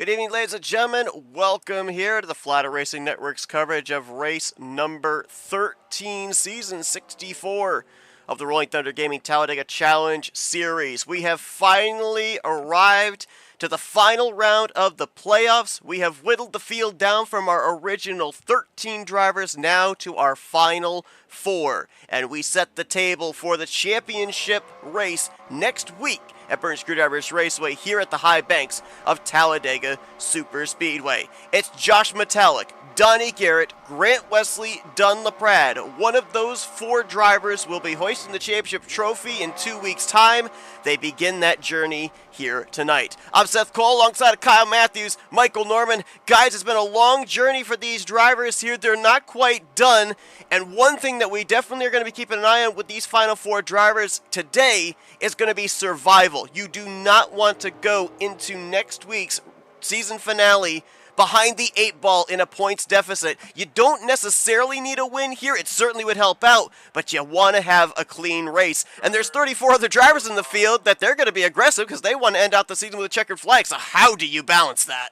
Good evening, ladies and gentlemen. Welcome here to the Flatout Racing Network's coverage of race number 13, season 64 of the Rolling Thunder Gaming Talladega Challenge Series. We have finally arrived to the final round of the playoffs. We have whittled the field down from our original 13 drivers now to our final 4. And we set the table for the championship race next week at Burnt Screwdrivers Raceway here at the high banks of Talladega Superspeedway. It's Josh Metallic, Donnie Garrett, Grant Wesley, Dunn LaPrade. One of those 4 drivers will be hoisting the championship trophy in 2 weeks' time. They begin that journey here tonight. I'm Seth Cole alongside of Kyle Matthews, Michael Norman. Guys, it's been a long journey for these drivers here. They're not quite done. And one thing that we definitely are going to be keeping an eye on with these final 4 drivers today is going to be survival. You do not want to go into next week's season finale behind the 8 ball in a points deficit. You don't necessarily need a win here. It certainly would help out, but you want to have a clean race. And there's 34 other drivers in the field that they're going to be aggressive because they want to end out the season with a checkered flag. So how do you balance that?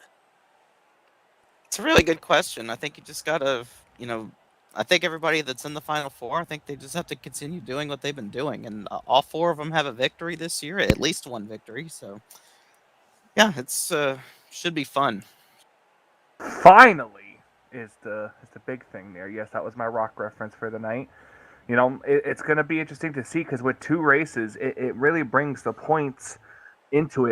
It's a really good question. I think you just got to, I think everybody that's in the Final Four, I think they just have to continue doing what they've been doing. And all 4 of them have a victory this year, at least one victory. So, yeah, it's should be fun. Finally is the big thing there. Yes, that was my rock reference for the night. It's going to be interesting to see because with 2 races, it really brings the points into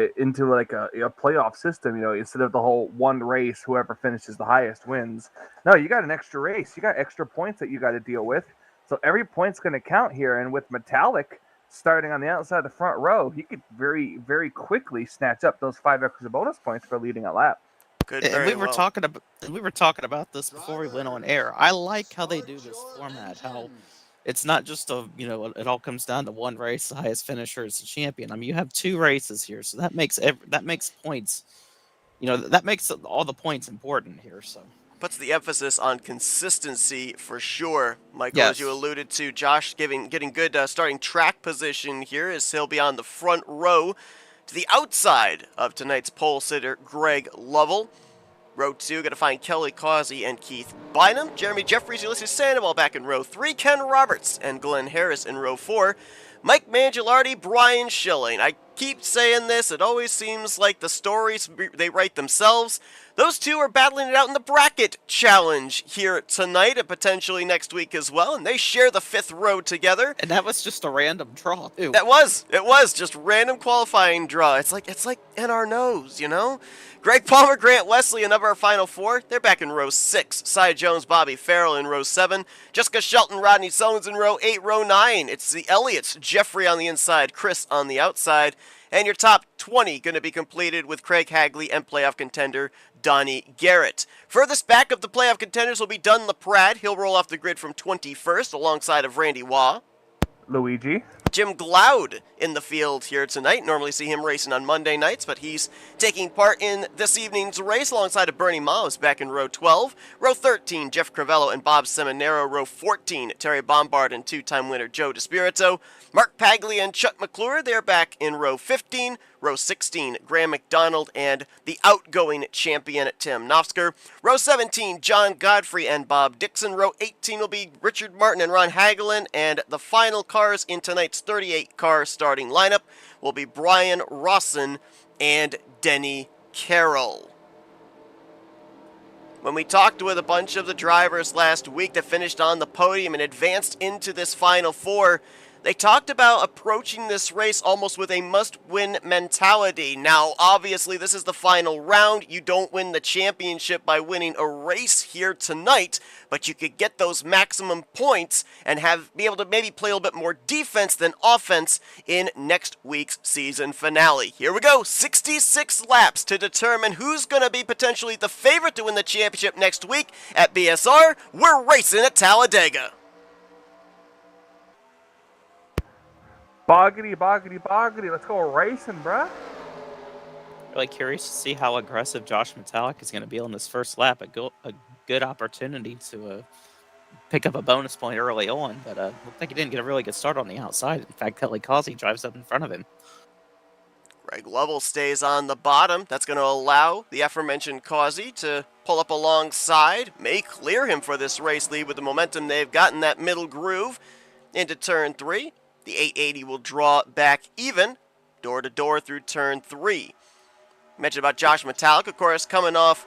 like a playoff system. Instead of the whole one race, whoever finishes the highest wins. No, you got an extra race. You got extra points that you got to deal with. So every point's going to count here. And with Metallic starting on the outside of the front row, he could very, very quickly snatch up those 5 extra bonus points for leading a lap. And we were talking about this before we went on air. I like how they do this format. How it's not just it all comes down to one race. The highest finisher is the champion. I mean, you have 2 races here, so that makes points. That makes all the points important here. So puts the emphasis on consistency for sure. Michael, yes. As you alluded to, Josh getting good starting track position here as he'll be on the front row to the outside of tonight's pole sitter, Greg Lovell. Row 2, going to find Kelly Causey and Keith Bynum. Jeremy Jeffries, Ulysses Sandoval back in row 3. Ken Roberts and Glenn Harris in row 4. Mike Mangialardi, Brian Schilling. I keep saying this. It always seems like the stories, they write themselves. Those 2 are battling it out in the bracket challenge here tonight and potentially next week as well. And they share the 5th row together. And that was just a random draw, too. It was just random qualifying draw. It's like in our nose, Greg Palmer, Grant Wesley, another our final 4. They're back in row 6. Cy Jones, Bobby Farrell in row 7. Jessica Shelton, Rodney Sullins in row 8. Row 9, it's the Elliots. Jeffrey on the inside, Chris on the outside. And your top 20 going to be completed with Craig Hagley and playoff contender Donnie Garrett. Furthest back of the playoff contenders will be Dunn LaPrade. He'll roll off the grid from 21st alongside of Randy Waugh. Luigi. Jim Glaude in the field here tonight. Normally see him racing on Monday nights, but he's taking part in this evening's race alongside of Bernie Miles back in row 12. Row 13, Jeff Crivello and Bob Seminaro. Row 14, Terry Bombard and 2-time winner Joe DeSpirito. Mark Paglia and Chuck McClure, they're back in row 15. Row 16, Graham McDonald and the outgoing champion Tim Nofsker. Row 17, John Godfrey and Bob Dixon. Row 18 will be Richard Martin and Ron Hagelin. And the final cars in tonight's 38-car starting lineup will be Brian Rawson and Denny Carroll. When we talked with a bunch of the drivers last week that finished on the podium and advanced into this final 4, they talked about approaching this race almost with a must-win mentality. Now, obviously, this is the final round. You don't win the championship by winning a race here tonight, but you could get those maximum points and be able to maybe play a little bit more defense than offense in next week's season finale. Here we go, 66 laps to determine who's going to be potentially the favorite to win the championship next week at BSR. We're racing at Talladega. Boggity, boggity, boggity. Let's go racing, bruh. Really curious to see how aggressive Josh Metallic is going to be on this first lap. A good opportunity to pick up a bonus point early on, but looked like he didn't get a really good start on the outside. In fact, Kelly Causey drives up in front of him. Greg Lovell stays on the bottom. That's going to allow the aforementioned Causey to pull up alongside, may clear him for this race lead with the momentum they've got in that middle groove into turn 3. The 880 will draw back even, door to door through turn 3. Mentioned about Josh Metallic, of course, coming off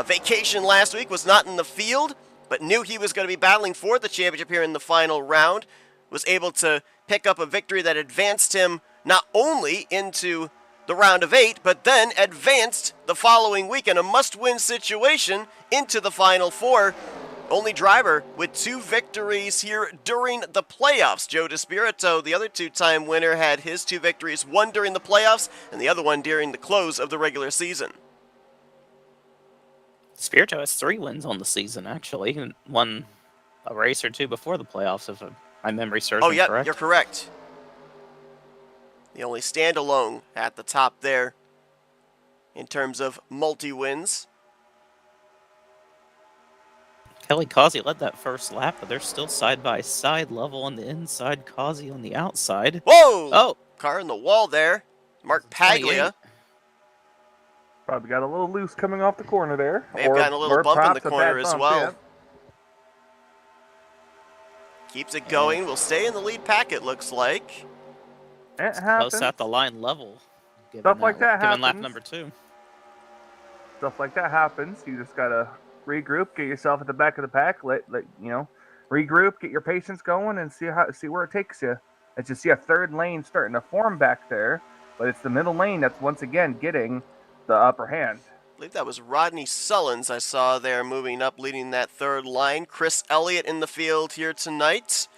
vacation last week, was not in the field, but knew he was going to be battling for the championship here in the final round. Was able to pick up a victory that advanced him not only into the round of 8, but then advanced the following week in a must-win situation into the Final Four. Only driver with 2 victories here during the playoffs. Joe DeSpirito, the other 2-time winner, had his 2 victories, one during the playoffs and the other one during the close of the regular season. Spirito has 3 wins on the season, actually. He won a race or 2 before the playoffs, if my memory serves me correct. Oh, yeah, you're correct. The only standalone at the top there in terms of multi-wins. Kelly Causey led that first lap, but they're still side-by-side, Level on the inside, Causey on the outside. Whoa! Oh! Car in the wall there. Mark Paglia. Probably got a little loose coming off the corner there. May have gotten a little bump in the corner as well. Yeah. Keeps it going. Will stay in the lead pack, it looks like. It happens. Close at the line level. Stuff like that happens. Given lap number 2. Stuff like that happens. You just gotta regroup, get yourself at the back of the pack, let regroup, get your patience going, and see where it takes you. As you see a third lane starting to form back there, but it's the middle lane that's once again getting the upper hand. I believe that was Rodney Sullins I saw there moving up, leading that third line. Chris Elliott in the field here tonight.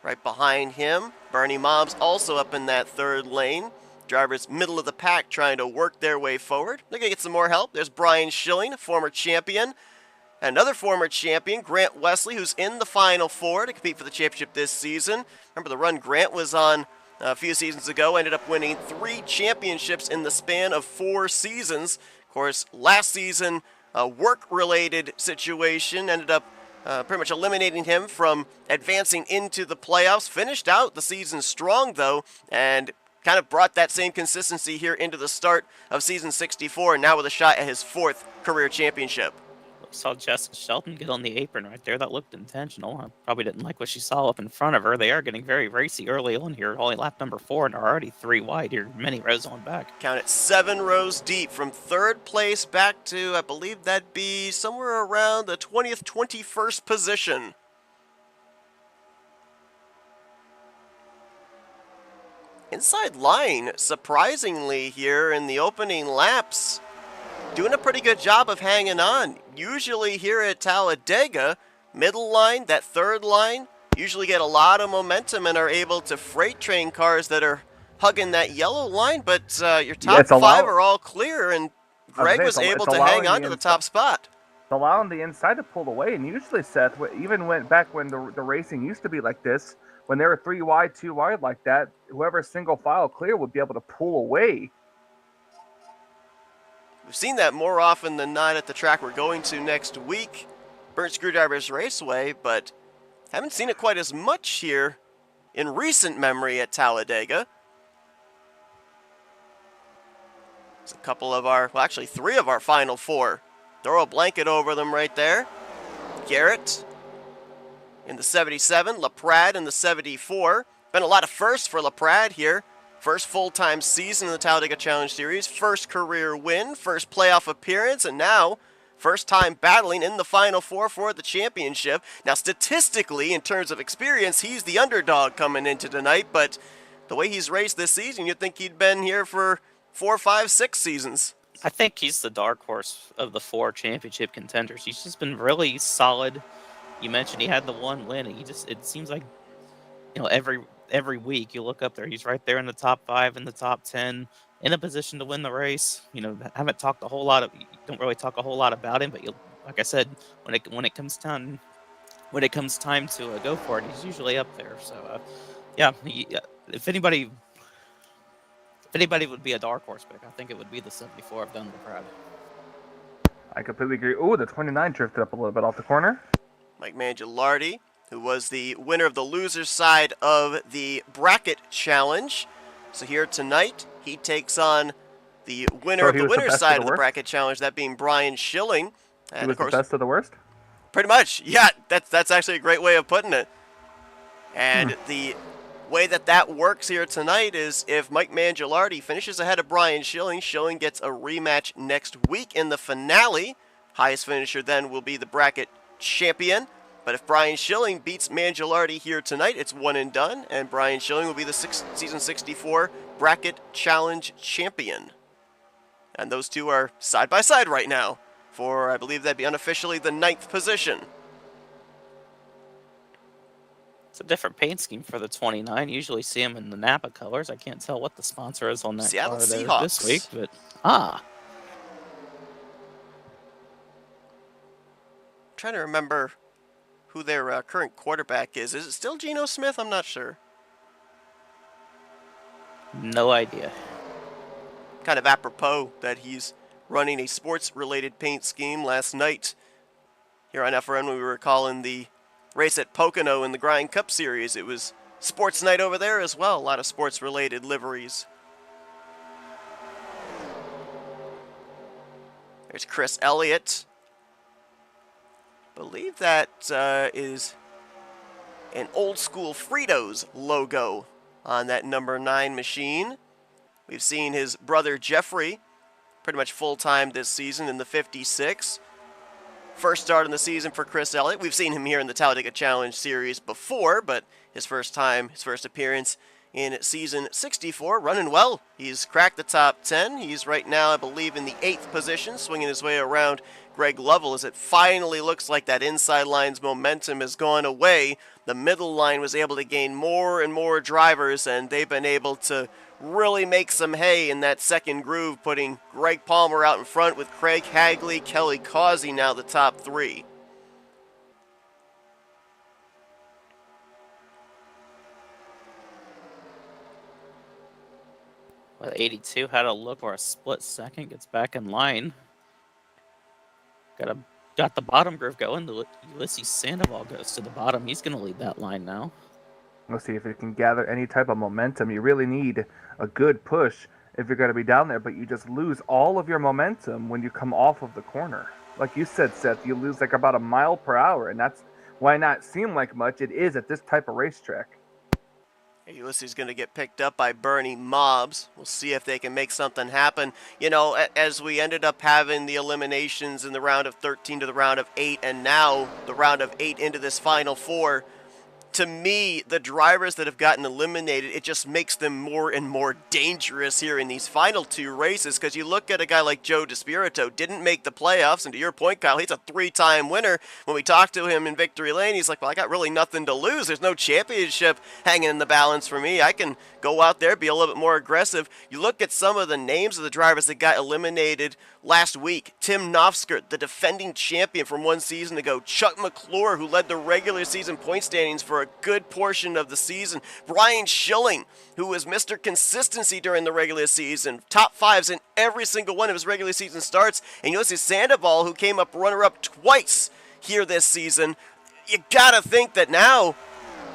Right behind him, Bernie Mobbs also up in that third lane. Drivers middle of the pack trying to work their way forward. They're going to get some more help. There's Brian Schilling, former champion. Another former champion, Grant Wesley, who's in the Final Four to compete for the championship this season. Remember the run Grant was on a few seasons ago, ended up winning 3 championships in the span of 4 seasons. Of course, last season, a work-related situation ended up pretty much eliminating him from advancing into the playoffs. Finished out the season strong, though, and kind of brought that same consistency here into the start of season 64, now with a shot at his 4th career championship. Saw Jessica Shelton get on the apron right there. That looked intentional. I probably didn't like what she saw up in front of her. They are getting very racy early on here. Only lap number 4 and are already 3 wide here. Many rows on back. Count it 7 rows deep from 3rd place back to, I believe that'd be somewhere around the 20th, 21st position. Inside line, surprisingly here in the opening laps, doing a pretty good job of hanging on. Usually here at Talladega, middle line, that third line, usually get a lot of momentum and are able to freight train cars that are hugging that yellow line, but your top 5 are all clear, and Greg was able to hang on to the top spot. It's allowing the inside to pull away, and usually, Seth, even back when the racing used to be like this, when they were 3 wide, 2 wide like that, whoever's single file clear would be able to pull away. We've seen that more often than not at the track we're going to next week, Burnt Screwdrivers Raceway, but haven't seen it quite as much here in recent memory at Talladega. There's a couple of our, well, actually 3 of our Final Four. Throw a blanket over them right there. Garrett in the 77, LaPrade in the 74. Been a lot of firsts for LaPrade here. First full-time season in the Talladega Challenge Series, first career win, first playoff appearance, and now first time battling in the Final Four for the championship. Now, statistically, in terms of experience, he's the underdog coming into tonight, but the way he's raced this season, you'd think he'd been here for 4, 5, 6 seasons. I think he's the dark horse of the 4 championship contenders. He's just been really solid. You mentioned he had the 1 win, and it seems like, every week you look up there, he's right there in the top 5, in the top 10, in a position to win the race. Don't really talk a whole lot about him, but like I said, when it comes time to go for it, he's usually up there. So if anybody would be a dark horse pick, I think it would be the 74 of Dunlop Crowd. I completely agree. Oh, the 29 drifted up a little bit off the corner. Mike Mangialardi, who was the winner of the loser's side of the bracket challenge, So here tonight, he takes on the winner So of he the was the winner's best of side the of the worst? bracket challenge, that being Brian Schilling. He And was of course, the best of the worst? pretty much, yeah, that's actually a great way of putting it. And the way that works here tonight is if Mike Mangialardi finishes ahead of Brian Schilling, Schilling gets a rematch next week in the finale. Highest finisher then will be the bracket champion. But if Brian Schilling beats Mangialardi here tonight, it's one and done, and Brian Schilling will be the season 64 bracket challenge champion. And those two are side by side right now for, I believe that'd be unofficially the 9th position. It's a different paint scheme for the 29. Usually see them in the Napa colors. I can't tell what the sponsor is on that Seattle car there Seahawks. this week, but Trying to remember who their current quarterback is. Is it still Geno Smith? I'm not sure. no idea. Kind of apropos that he's running a sports-related paint scheme. Last night here on FRN, when we were calling the race at Pocono in the Grind Cup Series, it was sports night over there as well. A lot of sports-related liveries. There's Chris Elliott. Believe that is an old school Fritos logo on that number 9 machine. We've seen his brother Jeffrey pretty much full-time this season in the 56. First start in the season for Chris Elliott. We've seen him here in the Talladega Challenge Series before, but his first appearance in season 64, running well. He's cracked the top 10. He's right now, I believe, in the 8th position, swinging his way around Greg Lovell as it finally looks like that inside line's momentum has gone away. The middle line was able to gain more and more drivers, and they've been able to really make some hay in that second groove, putting Greg Palmer out in front with Craig Hagley, Kelly Causey now the top 3. Well, 82 had a look for a split second, gets back in line. Got the bottom groove going. Ulysses Sandoval goes to the bottom. He's going to lead that line now. We'll see if it can gather any type of momentum. You really need a good push if you're going to be down there, but you just lose all of your momentum when you come off of the corner. Like you said, Seth, you lose like about a mile per hour, and that's why not seem like much. It is at this type of racetrack. Ulysses is going to get picked up by Bernie Mobbs. We'll see if they can make something happen. You know, as we ended up having the eliminations in the round of 13 to the round of 8, and now the round of 8 into this Final Four, to me, the drivers that have gotten eliminated, it just makes them more and more dangerous here in these final 2 races, because you look at a guy like Joe DeSpirito, didn't make the playoffs, and to your point, Kyle, he's a 3-time winner. When we talked to him in Victory Lane, he's like, well, I got really nothing to lose. There's no championship hanging in the balance for me. I can go out there, be a little bit more aggressive. You look at some of the names of the drivers that got eliminated last week. Tim Nofskert, the defending champion from 1 season ago. Chuck McClure, who led the regular season point standings for a good portion of the season. Brian Schilling, who was Mr. Consistency during the regular season. Top 5s in every single one of his regular season starts. And Ulysses Sandoval, who came up runner-up twice here this season. You gotta think that now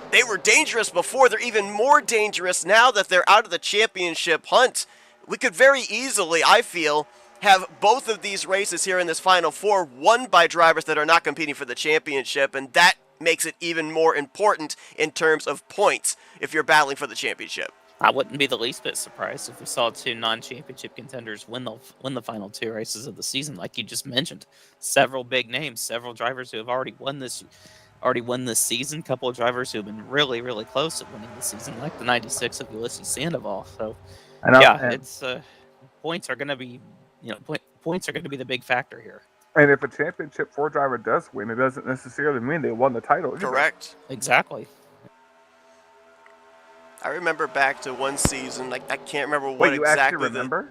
they were dangerous before. They're even more dangerous now that they're out of the championship hunt. We could very easily, I feel, have both of these races here in this Final Four won by drivers that are not competing for the championship, and that makes it even more important in terms of points if you're battling for the championship. I wouldn't be the least bit surprised if we saw 2 non-championship contenders win the final 2 races of the season, like you just mentioned. Several big names, several drivers who have already won this season. A couple of drivers who have been really, really close at winning the season, like the 96 of Ulysses Sandoval. So, it's points are going to be. Points are going to be the big factor here. And if a championship 4 driver does win, it doesn't necessarily mean they won the title. Correct. Exactly. I remember back to 1 season. I can't remember what Wait, you exactly. actually remember?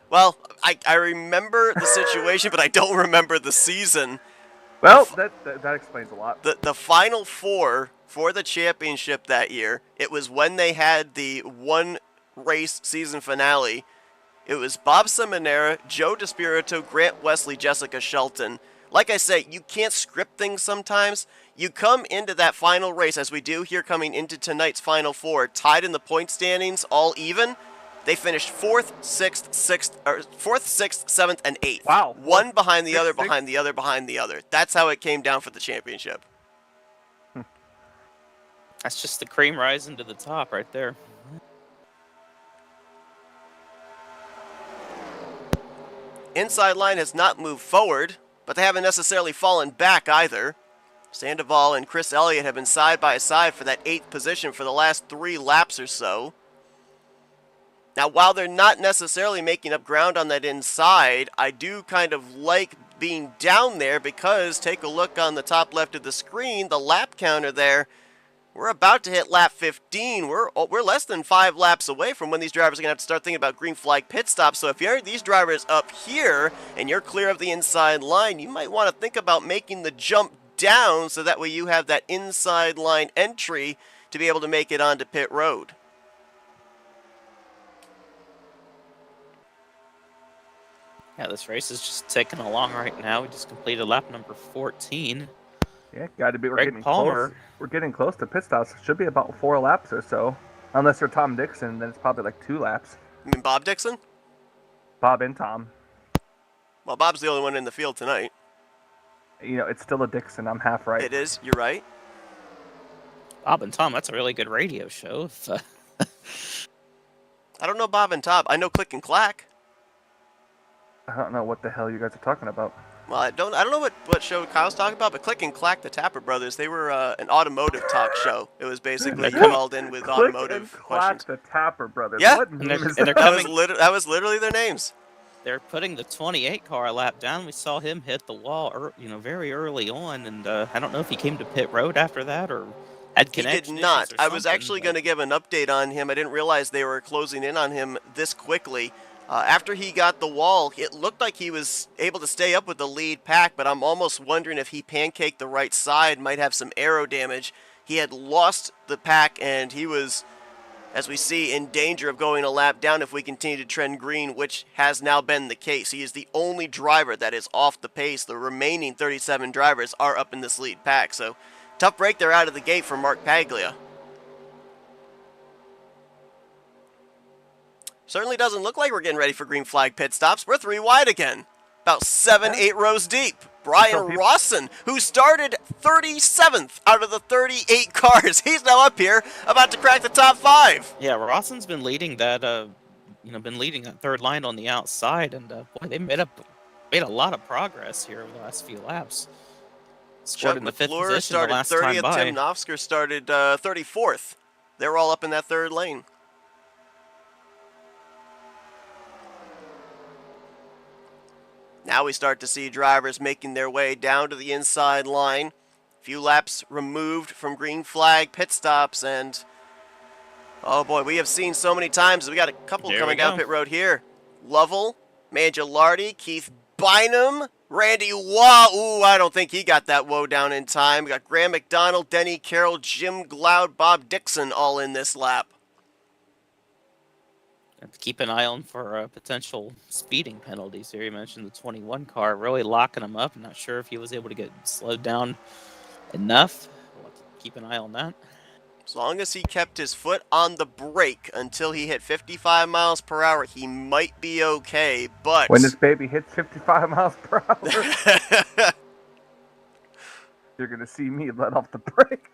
Well, I remember the situation, but I don't remember the season. Well, that explains a lot. The Final Four for the championship that year, it was when they had the 1 race season finale. It was Bob Seminara, Joe DeSpirito, Grant Wesley, Jessica Shelton. Like I say, you can't script things sometimes. You come into that final race, as we do here coming into tonight's Final Four, tied in the point standings, all even. They finished 4th, 6th, 7th, and 8th. Wow. One behind the 6th, other, 6th. behind the other, behind the other. That's how it came down for the championship. That's just the cream rising to the top right there. Inside line has not moved forward, but they haven't necessarily fallen back either. Sandoval and Chris Elliott have been side by side for that 8th position for the last 3 laps or so. Now, while they're not necessarily making up ground on that inside, I do kind of like being down there because take a look on the top left of the screen, the lap counter there. We're about to hit lap 15. We're less than 5 laps away from when these drivers are going to have to start thinking about green flag pit stops. So if you're these drivers up here and you're clear of the inside line, you might want to think about making the jump down so that way you have that inside line entry to be able to make it onto pit road. Yeah, this race is just ticking along right now. We just completed lap number 14. Yeah, got to be. We're Greg getting Palmer. close. We're getting close to pit stops. Should be about 4 laps or so. Unless you're Tom Dixon, then it's probably like 2 laps. You mean Bob Dixon? Bob and Tom. Well, Bob's the only one in the field tonight. You know, it's still a Dixon. I'm half right. It is. You're right. Bob and Tom, that's a really good radio show. I don't know Bob and Tom. I know Click and Clack. I don't know what the hell you guys are talking about. Well, I don't know what show Kyle's talking about, but Click and Clack, the Tapper Brothers, they were an automotive talk show. It was basically you called in with automotive Click and questions. Clack, the Tapper Brothers. Yeah. What And name is they're that? That was literally their names. They're putting the 28 car lap down. We saw him hit the wall, very early on, and I don't know if he came to pit road after that or had He connection did not. issues or I was something, actually but- going to give an update on him. I didn't realize they were closing in on him this quickly. After he got the wall, it looked like he was able to stay up with the lead pack, but I'm almost wondering if he pancaked the right side, might have some aero damage. He had lost the pack, and he was, as we see, in danger of going a lap down if we continue to trend green, which has now been the case. He is the only driver that is off the pace. The remaining 37 drivers are up in this lead pack, so tough break there out of the gate for Mark Paglia. Certainly doesn't look like we're getting ready for green flag pit stops. We're 3 wide again. About 7, 8 rows deep. Brian Rawson, who started 37th out of the 38 cars. He's now up here, about to crack the top 5. Yeah, Rawson's been leading that, third line on the outside, and boy, they made a lot of progress here over the last few laps. Scored Chuck in the 5th McClure position the started last 30th. time by. Tim Nofsker started 34th. They were all up in that 3rd lane. Now we start to see drivers making their way down to the inside line. A few laps removed from green flag pit stops, and oh boy, we have seen so many times. We got a couple coming down pit road here. Lovell, Mangialardi, Keith Bynum, Randy Waugh. Ooh, I don't think he got that woe down in time. We got Graham McDonald, Denny Carroll, Jim Gloud, Bob Dixon all in this lap. Have to keep an eye on for potential speeding penalties here. You mentioned the 21 car really locking him up. I'm not sure if he was able to get slowed down enough. We'll have to keep an eye on that. As long as he kept his foot on the brake until he hit 55 miles per hour, he might be okay, but... When this baby hits 55 miles per hour, you're going to see me let off the brake.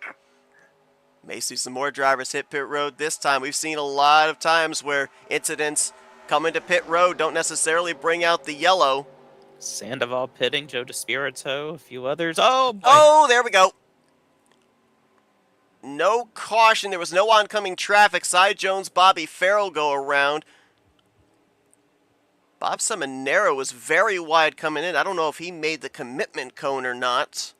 May see some more drivers hit pit road this time. We've seen a lot of times where incidents come into pit road don't necessarily bring out the yellow. Sandoval pitting, Joe DeSpirito, a few others. Oh, boy. Oh, there we go. No caution. There was no oncoming traffic. Cy Jones, Bobby Farrell go around. Bob Seminaro was very wide coming in. I don't know if he made the commitment cone or not.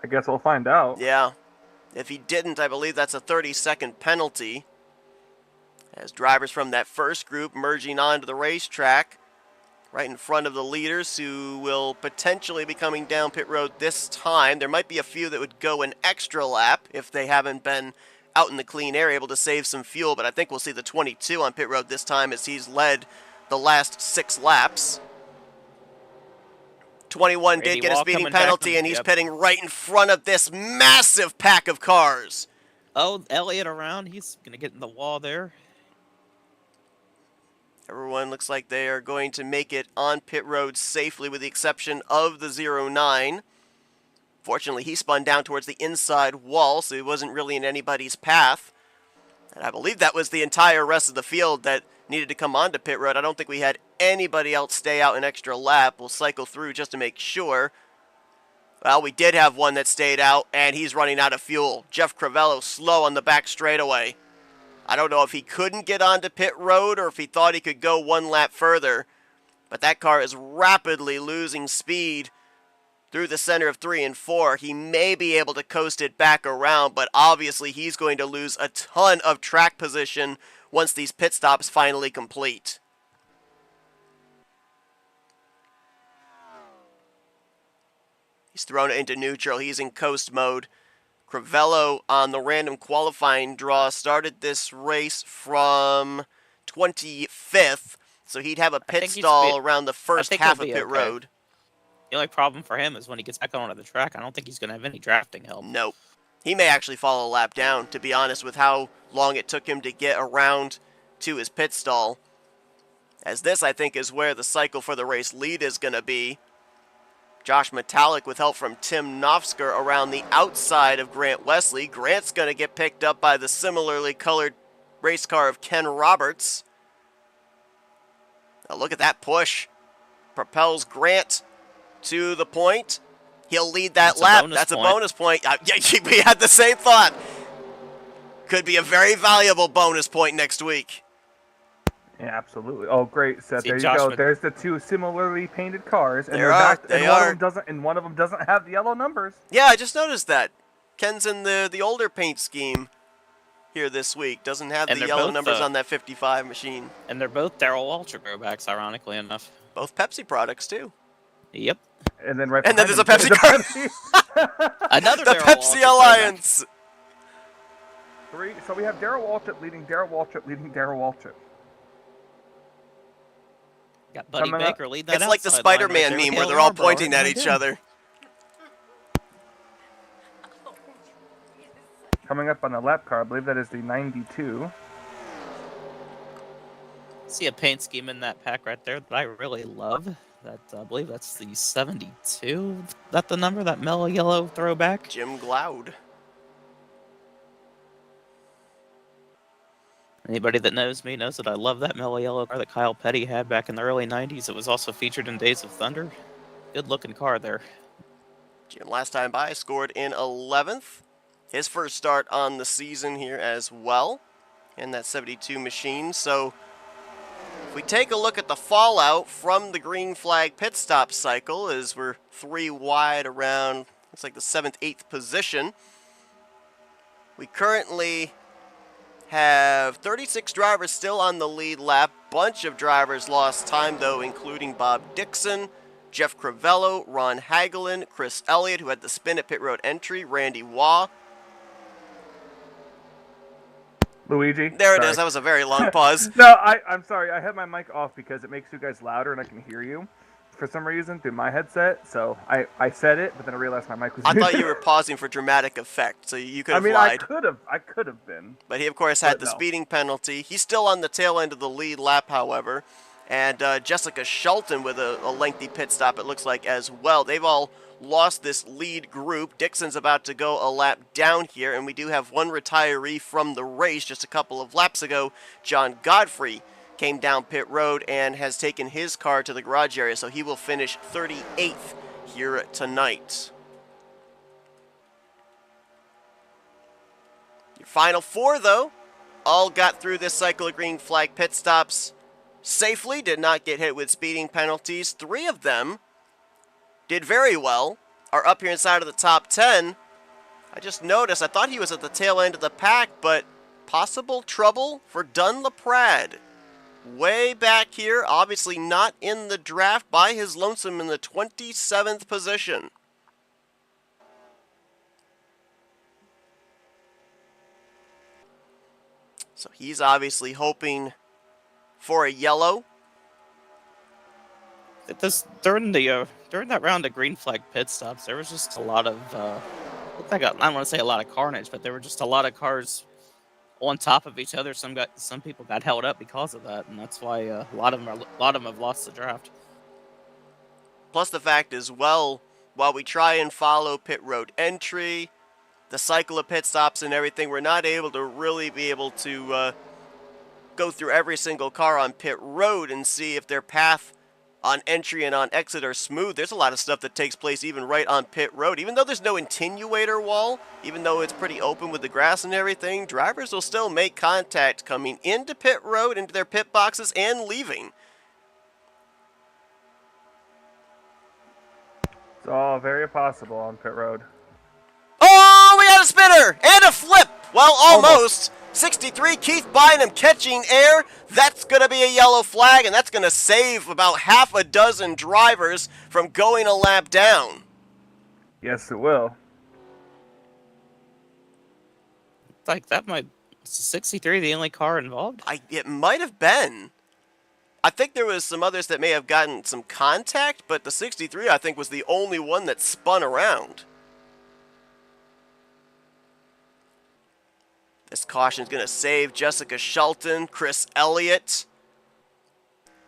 I guess we'll find out. Yeah. If he didn't, I believe that's a 30-second penalty. As drivers from that first group merging onto the racetrack, right in front of the leaders who will potentially be coming down pit road this time. There might be a few that would go an extra lap if they haven't been out in the clean air, able to save some fuel, but I think we'll see the 22 on pit road this time as he's led the last 6 laps. 21 did get a speeding penalty, and he's pitting right in front of this massive pack of cars. Oh, Elliott around. He's going to get in the wall there. Everyone looks like they are going to make it on pit road safely with the exception of the 09. Fortunately, he spun down towards the inside wall, so he wasn't really in anybody's path. And I believe that was the entire rest of the field that needed to come onto pit road. I don't think we had anybody else stay out an extra lap. We'll cycle through just to make sure. Well, we did have one that stayed out, and he's running out of fuel. Jeff Crivello slow on the back straightaway. I don't know if he couldn't get onto pit road or if he thought he could go one lap further. But that car is rapidly losing speed through the center of 3 and 4. He may be able to coast it back around, but obviously he's going to lose a ton of track position once these pit stops finally complete. He's thrown it into neutral. He's in coast mode. Crivello on the random qualifying draw started this race from 25th, so he'd have a pit stall around the first half of pit road. The only problem for him is when he gets back onto the track, I don't think he's going to have any drafting help. Nope. He may actually fall a lap down, to be honest, with how long it took him to get around to his pit stall. As this, I think, is where the cycle for the race lead is going to be. Josh Metallic with help from Tim Nofsker around the outside of Grant Wesley. Grant's going to get picked up by the similarly colored race car of Ken Roberts. Now look at that push. Propels Grant to the point. He'll lead that lap. That's a bonus point. Yeah, we had the same thought. Could be a very valuable bonus point next week. Yeah, absolutely. Oh, great, Seth. There you go. There's the two similarly painted cars, and one of them doesn't have the yellow numbers. Yeah, I just noticed that. Ken's in the older paint scheme here this week. Doesn't have the yellow numbers on that 55 machine. And they're both Darrell Waltrip throwbacks, ironically enough. Both Pepsi products too. Yep. And then there's a Pepsi car. Another the Pepsi Alliance. So we have Darrell Waltrip leading Darrell Waltrip leading Darrell Waltrip. Got Buddy Baker lead that. It's like the Spider-Man meme where they're all pointing at each other. Coming up on the lap car, I believe that is the 92. See a paint scheme in that pack right there that I really love. That I believe that's the 72. Is that the number? That mellow yellow throwback? Jim Glaude. Anybody that knows me knows that I love that mellow yellow car that Kyle Petty had back in the early 90s. It was also featured in Days of Thunder. Good looking car there. Jim, last time by, scored in 11th. His first start on the season here as well in that 72 machine. So if we take a look at the fallout from the green flag pit stop cycle, as we're 3 wide around, looks like the 7th, 8th position. We currently have 36 drivers still on the lead lap. Bunch of drivers lost time, though, including Bob Dixon, Jeff Crivello, Ron Hagelin, Chris Elliott, who had the spin at pit road entry, Randy Waugh. Luigi? There it is. That was a very long pause. No, I'm sorry. I had my mic off because it makes you guys louder and I can hear you for some reason through my headset. So I said it, but then I realized my mic was I thought you were pausing for dramatic effect, so you could have lied. I could have been. But he, of course, had the speeding penalty. He's still on the tail end of the lead lap, however. And Jessica Shelton with a lengthy pit stop, it looks like, as well. They've all lost this lead group. Dixon's about to go a lap down here, and we do have one retiree from the race just a couple of laps ago. John Godfrey came down pit road and has taken his car to the garage area, so he will finish 38th here tonight. Your final 4, though, all got through this cycle of green flag pit stops safely, did not get hit with speeding penalties. 3 of them did very well, are up here inside of the top 10. I just noticed, I thought he was at the tail end of the pack, but possible trouble for Dunn LaPrade. Way back here, obviously not in the draft, by his lonesome in the 27th position. So he's obviously hoping for a yellow. During that round of green flag pit stops, there was just a lot of looked like I don't want to say a lot of carnage, but there were just a lot of cars on top of each other. Some people got held up because of that, and that's why a lot of them have lost the draft. Plus the fact as well, while we try and follow pit road entry, the cycle of pit stops and everything, we're not able to really be able to go through every single car on pit road and see if their path on entry and on exit are smooth. There's a lot of stuff that takes place even right on pit road. Even though there's no attenuator wall, even though it's pretty open with the grass and everything, drivers will still make contact coming into pit road, into their pit boxes, and leaving. It's all very possible on pit road. Oh, we got a spinner and a flip. Well, almost. 63, Keith Bynum catching air. That's going to be a yellow flag, and that's going to save about half a dozen drivers from going a lap down. Yes, it will. Like that might... Is 63 the only car involved? It might have been. I think there was some others that may have gotten some contact, but the 63, I think, was the only one that spun around. This caution is going to save Jessica Shelton, Chris Elliott,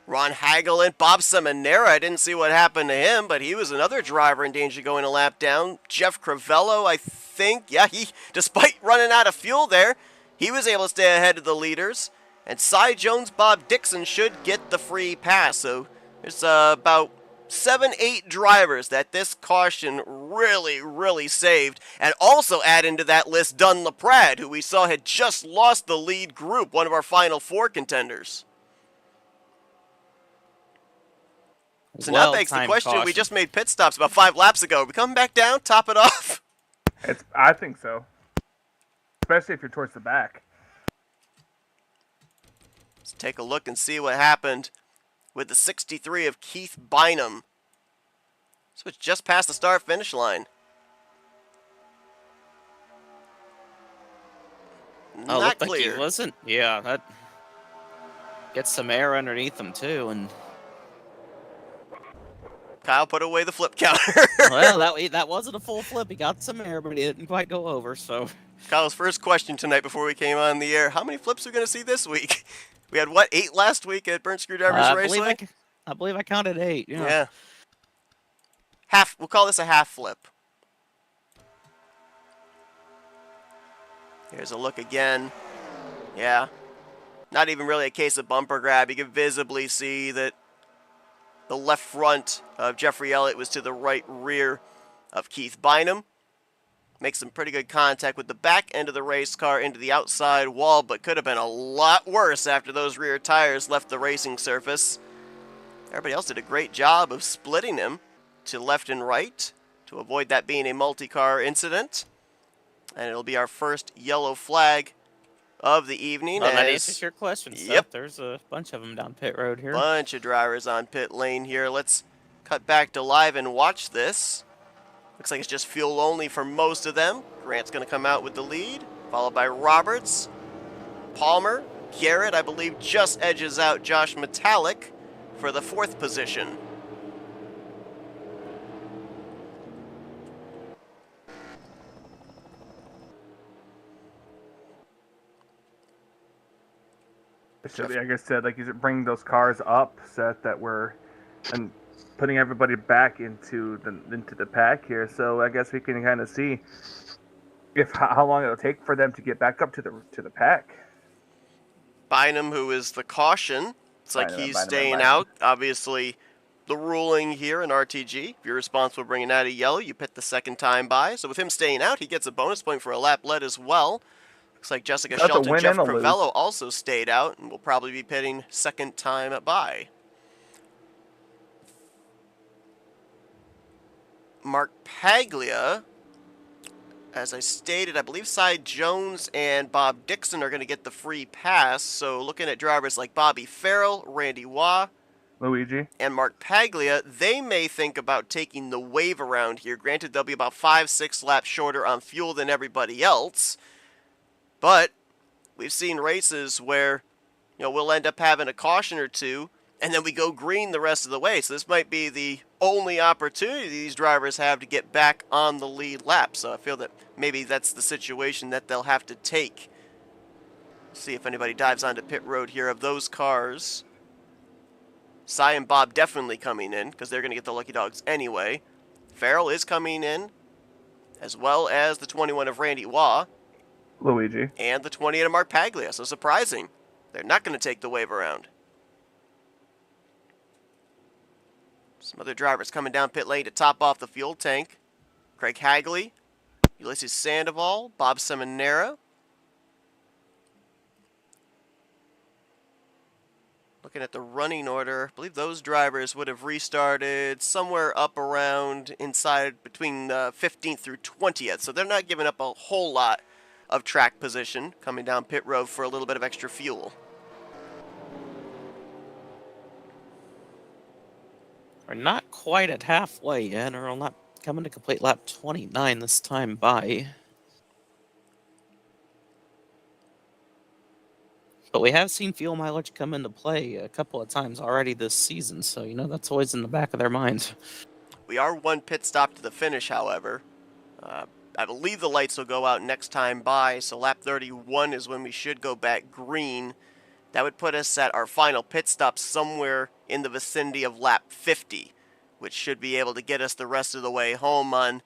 Ron Hagelin, Bob Seminara. I didn't see what happened to him, but he was another driver in danger going a lap down. Jeff Crivello, I think. Yeah, despite running out of fuel there, he was able to stay ahead of the leaders. And Cy Jones, Bob Dixon should get the free pass. So there's about 7-8 drivers that this caution really saved. And also add into that list Dunn LaPrade, who we saw had just lost the lead group, one of our final 4 contenders. So now begs the question, we just made pit stops about 5 laps ago. Are we coming back down, top it off? I think so. Especially if you're towards the back. Let's take a look and see what happened with the 63 of Keith Bynum. So it's just past the start-finish line. Oh, Not looked clear. Like he wasn't. Yeah, that gets some air underneath him too, and Kyle put away the flip counter. well, that wasn't a full flip. He got some air, but he didn't quite go over. So Kyle's first question tonight before we came on the air: how many flips are we going to see this week? We had what, 8 last week at Burnt Screwdrivers Racing? I believe I counted 8. Yeah. Half. We'll call this a half flip. Here's a look again. Yeah. Not even really a case of bumper grab. You can visibly see that the left front of Jeffrey Elliott was to the right rear of Keith Bynum. Makes some pretty good contact with the back end of the race car into the outside wall, but could have been a lot worse after those rear tires left the racing surface. Everybody else did a great job of splitting him to left and right to avoid that being a multi-car incident. And it'll be our first yellow flag of the evening. Well, that answers your question, Seth. Yep. There's a bunch of them down pit road here. Bunch of drivers on pit lane here. Let's cut back to live and watch this. Looks like it's just fuel only for most of them. Grant's going to come out with the lead, followed by Roberts, Palmer, Garrett, I believe, just edges out Josh Metallic for the 4th position. Like I said, like you should bring those cars up, Seth, that were and putting everybody back into the pack here. So I guess we can kind of see how long it'll take for them to get back up to the pack. Bynum, who is the caution, it's like he's staying out. Obviously, the ruling here in RTG, if you're responsible for bringing out a yellow, you pit the second time by. So with him staying out, he gets a bonus point for a lap led as well. Looks like Jessica Shelton, Jeff Crivello also stayed out and will probably be pitting second time by. Mark Paglia, as I stated, I believe Cy Jones and Bob Dixon are going to get the free pass. So looking at drivers like Bobby Farrell, Randy Waugh, Luigi, and Mark Paglia, they may think about taking the wave around here. Granted, they'll be about 5-6 laps shorter on fuel than everybody else. But we've seen races where, we'll end up having a caution or two, and then we go green the rest of the way. So this might be the only opportunity these drivers have to get back on the lead lap. So I feel that maybe that's the situation that they'll have to take. See if anybody dives onto pit road here of those cars. Cy and Bob definitely coming in because they're going to get the lucky dogs anyway. Farrell is coming in, as well as the 21 of Randy Waugh. Luigi. And the 28 of Mark Paglia. So surprising. They're not going to take the wave around. Some other drivers coming down pit lane to top off the fuel tank. Craig Hagley, Ulysses Sandoval, Bob Seminara. Looking at the running order, I believe those drivers would have restarted somewhere up around inside between 15th through 20th. So they're not giving up a whole lot of track position coming down pit road for a little bit of extra fuel. We're not quite at halfway yet, or we're not coming to complete lap 29 this time by. But we have seen fuel mileage come into play a couple of times already this season, so, that's always in the back of their minds. We are one pit stop to the finish, however. I believe the lights will go out next time by, so lap 31 is when we should go back green. That would put us at our final pit stop somewhere in the vicinity of lap 50, which should be able to get us the rest of the way home on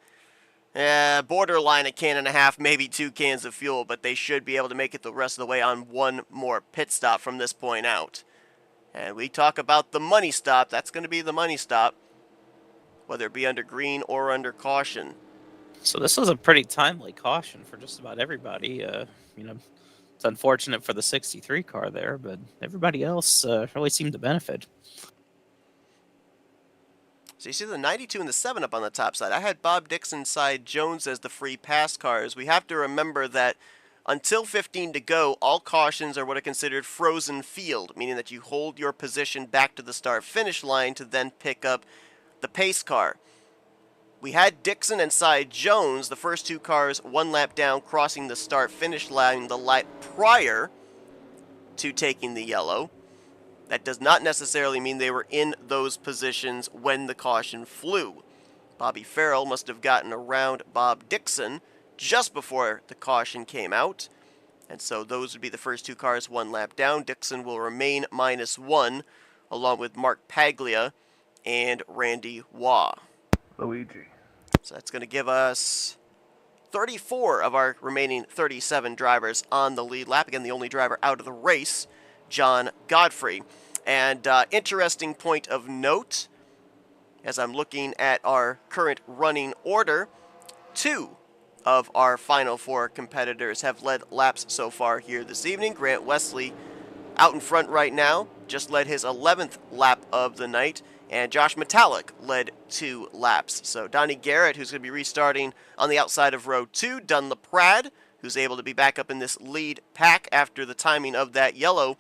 borderline a can and a half, maybe 2 cans of fuel, but they should be able to make it the rest of the way on one more pit stop from this point out. And we talk about the money stop. That's going to be the money stop, whether it be under green or under caution. So this was a pretty timely caution for just about everybody. It's unfortunate for the 63 car there, but everybody else really seemed to benefit. So you see the 92 and the 7 up on the top side. I had Bob Dixon side Jones as the free pass cars. We have to remember that until 15 to go, all cautions are what are considered frozen field, meaning that you hold your position back to the start-finish line to then pick up the pace car. We had Dixon and side Jones, the first 2 cars, 1 lap down, crossing the start-finish line the lap prior to taking the yellow. That does not necessarily mean they were in those positions when the caution flew. Bobby Farrell must have gotten around Bob Dixon just before the caution came out. And so those would be the first 2 cars 1 lap down. Dixon will remain -1, along with Mark Paglia and Randy Waugh. Luigi. So that's going to give us 34 of our remaining 37 drivers on the lead lap. Again, the only driver out of the race, John Godfrey. And interesting point of note, as I'm looking at our current running order, 2 of our final 4 competitors have led laps so far here this evening. Grant Wesley out in front right now, just led his 11th lap of the night, and Josh Metallic led 2 laps. So Donnie Garrett, who's going to be restarting on the outside of row 2, Dunlap Prad, who's able to be back up in this lead pack after the timing of that yellow.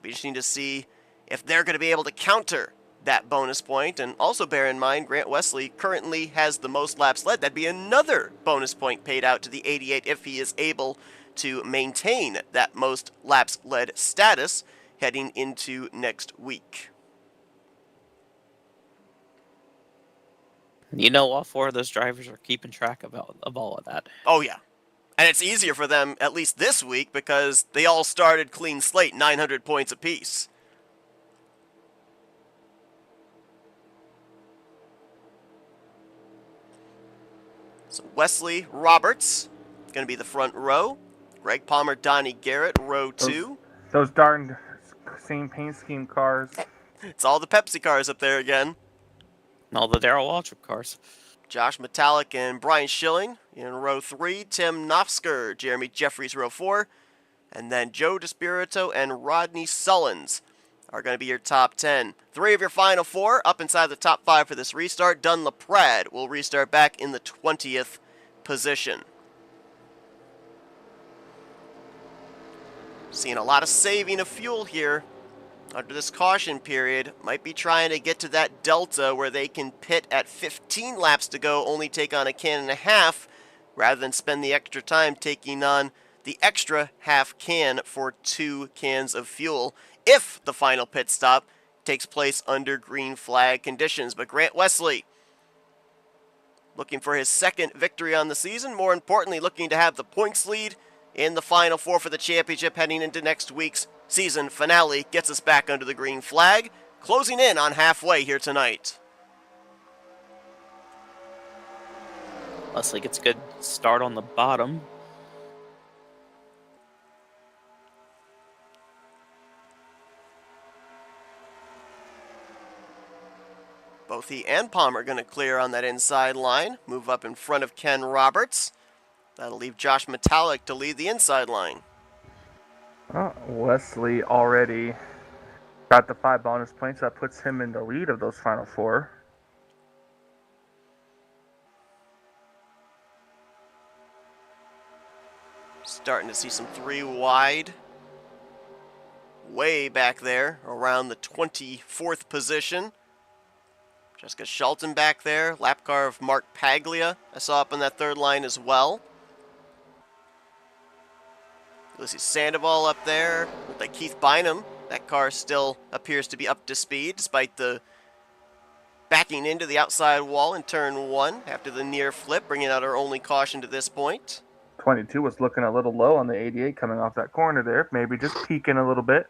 Be interesting to see if they're going to be able to counter that bonus point. And also bear in mind, Grant Wesley currently has the most laps led. That'd be another bonus point paid out to the 88 if he is able to maintain that most laps led status heading into next week. All 4 of those drivers are keeping track of all of that. Oh, yeah. And it's easier for them, at least this week, because they all started clean slate, 900 points apiece. So Wesley Roberts going to be the front row. Greg Palmer, Donnie Garrett, row 2. Those darn same paint scheme cars. It's all the Pepsi cars up there again. All the Darrell Waltrip cars. Josh Metallic and Brian Schilling in row 3. Tim Nofsker, Jeremy Jeffries, row 4. And then Joe DeSpirito and Rodney Sullins are going to be your top 10. 3 of your final 4 up inside the top 5 for this restart. Dunlap Prad will restart back in the 20th position. Seeing a lot of saving of fuel here under this caution period. Might be trying to get to that delta where they can pit at 15 laps to go, only take on a can and a half, rather than spend the extra time taking on the extra half can for 2 cans of fuel if the final pit stop takes place under green flag conditions. But Grant Wesley, looking for his second victory on the season. More importantly, looking to have the points lead in the Final Four for the championship heading into next week's season finale. Gets us back under the green flag, closing in on halfway here tonight. Wesley gets a good start on the bottom. Both he and Palmer going to clear on that inside line. Move up in front of Ken Roberts. That'll leave Josh Metallic to lead the inside line. Wesley already got the 5 bonus points. That puts him in the lead of those final 4. Starting to see some 3 wide. Way back there, around the 24th position. Jessica Shelton back there. Lap car of Mark Paglia I saw up on that third line as well. Ulysses Sandoval up there. Looked like Keith Bynum. That car still appears to be up to speed despite the backing into the outside wall in turn 1 after the near flip, bringing out our only caution to this point. 22 was looking a little low on the 88 coming off that corner there. Maybe just peeking a little bit.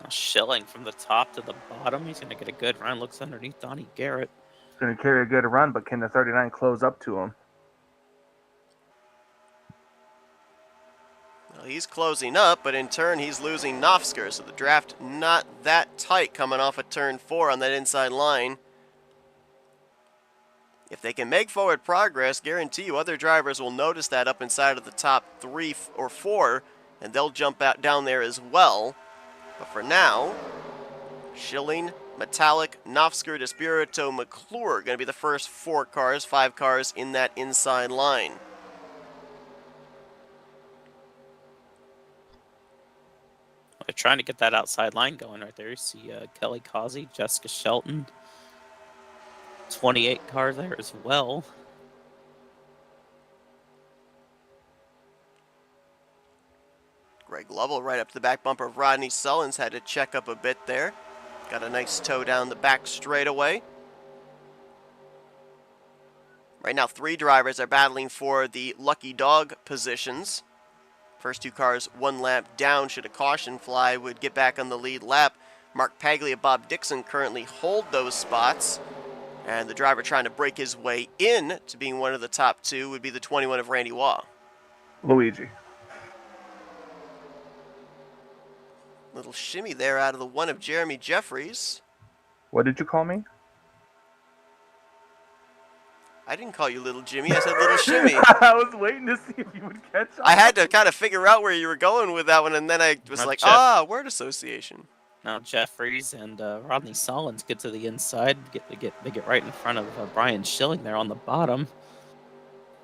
Schilling from the top to the bottom. He's going to get a good run. Looks underneath Donnie Garrett. He's going to carry a good run, but can the 39 close up to him? Well, he's closing up, but in turn he's losing Nofsker, so the draft not that tight coming off of turn 4 on that inside line. If they can make forward progress, guarantee you other drivers will notice that up inside of the top 3 or 4, and they'll jump out down there as well. But for now, Schilling, Metallic, Nofsker, Despirito, McClure going to be the first 4 cars, 5 cars in that inside line. They're trying to get that outside line going right there. You see Kelly Causey, Jessica Shelton. 28 cars there as well. Greg Lovell right up to the back bumper of Rodney Sullins. Had to check up a bit there. Got a nice tow down the back straightaway. Right now 3 drivers are battling for the lucky dog positions. First 2 cars 1 lap down. Should a caution fly, would get back on the lead lap. Mark Paglia, Bob Dixon currently hold those spots. And the driver trying to break his way in to being one of the top 2 would be the 21 of Randy Waugh. Luigi. Little shimmy there out of the 1 of Jeremy Jeffries. What did you call me? I didn't call you Little Jimmy. I said Little Shimmy. I was waiting to see if you would catch on. I had to kind of figure out where you were going with that one, and then I was like, word association. Now Jeffries and Rodney Sullins get to the inside. They get right in front of Brian Schilling there on the bottom.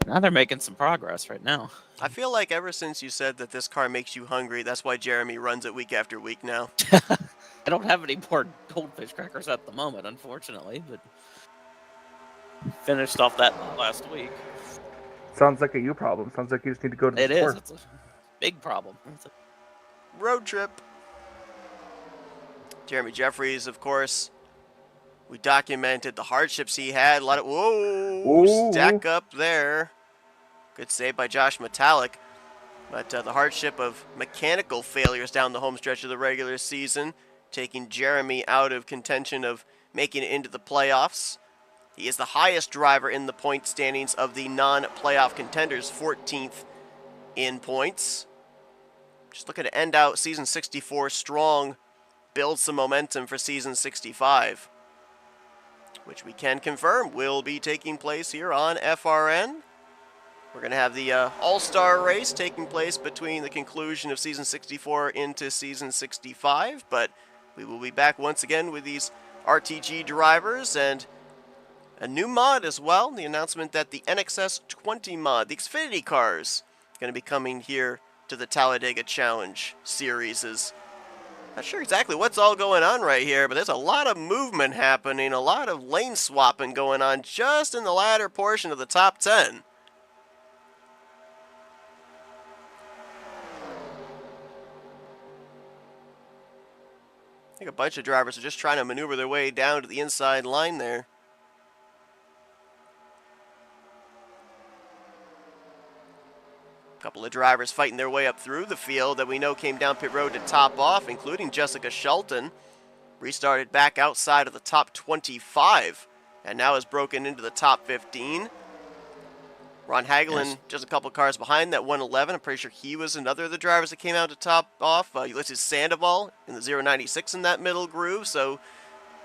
Now they're making some progress right now. I feel like ever since you said that this car makes you hungry, that's why Jeremy runs it week after week now. I don't have any more goldfish crackers at the moment, unfortunately, but finished off that last week. Sounds like a you problem. Sounds like you just need to go to the store. It is. It's a big problem. Road trip. Jeremy Jeffries, of course. We documented the hardships he had. A lot of stack up there. Good save by Josh Metallic. But the hardship of mechanical failures down the home stretch of the regular season, taking Jeremy out of contention of making it into the playoffs. He is the highest driver in the point standings of the non-playoff contenders, 14th in points. Just looking to end out season 64 strong, build some momentum for season 65, which we can confirm will be taking place here on FRN. We're going to have the All-Star race taking place between the conclusion of season 64 into season 65, but we will be back once again with these RTG drivers and a new mod as well. The announcement that the NXS 20 mod, the Xfinity cars, going to be coming here to the Talladega Challenge series. Is not sure exactly what's all going on right here, but there's a lot of movement happening, a lot of lane swapping going on just in the latter portion of the top 10. I think a bunch of drivers are just trying to maneuver their way down to the inside line there. A couple of drivers fighting their way up through the field that we know came down pit road to top off, including Jessica Shelton. Restarted back outside of the top 25 and now has broken into the top 15. Ron Hagelin just a couple cars behind that 111. I'm pretty sure he was another of the drivers that came out to top off. Ulysses Sandoval in the 096 in that middle groove. So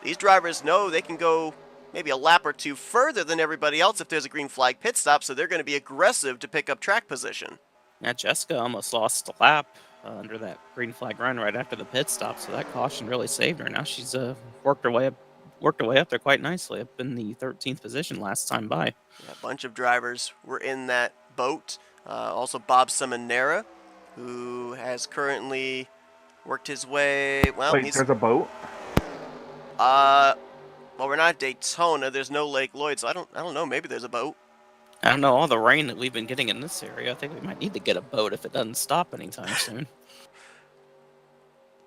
these drivers know they can go maybe a lap or two further than everybody else if there's a green flag pit stop. So they're going to be aggressive to pick up track position. Yeah, Jessica almost lost a lap under that green flag run right after the pit stop. So that caution really saved her. Now she's worked her way up there quite nicely, up in the 13th position last time by. Yeah, a bunch of drivers were in that boat. Also Bob Seminara, who has currently worked his way. Well, wait, there's a boat? Well, we're not at Daytona. There's no Lake Lloyd, so I don't know. Maybe there's a boat. I don't know. All the rain that we've been getting in this area, I think we might need to get a boat if it doesn't stop anytime soon.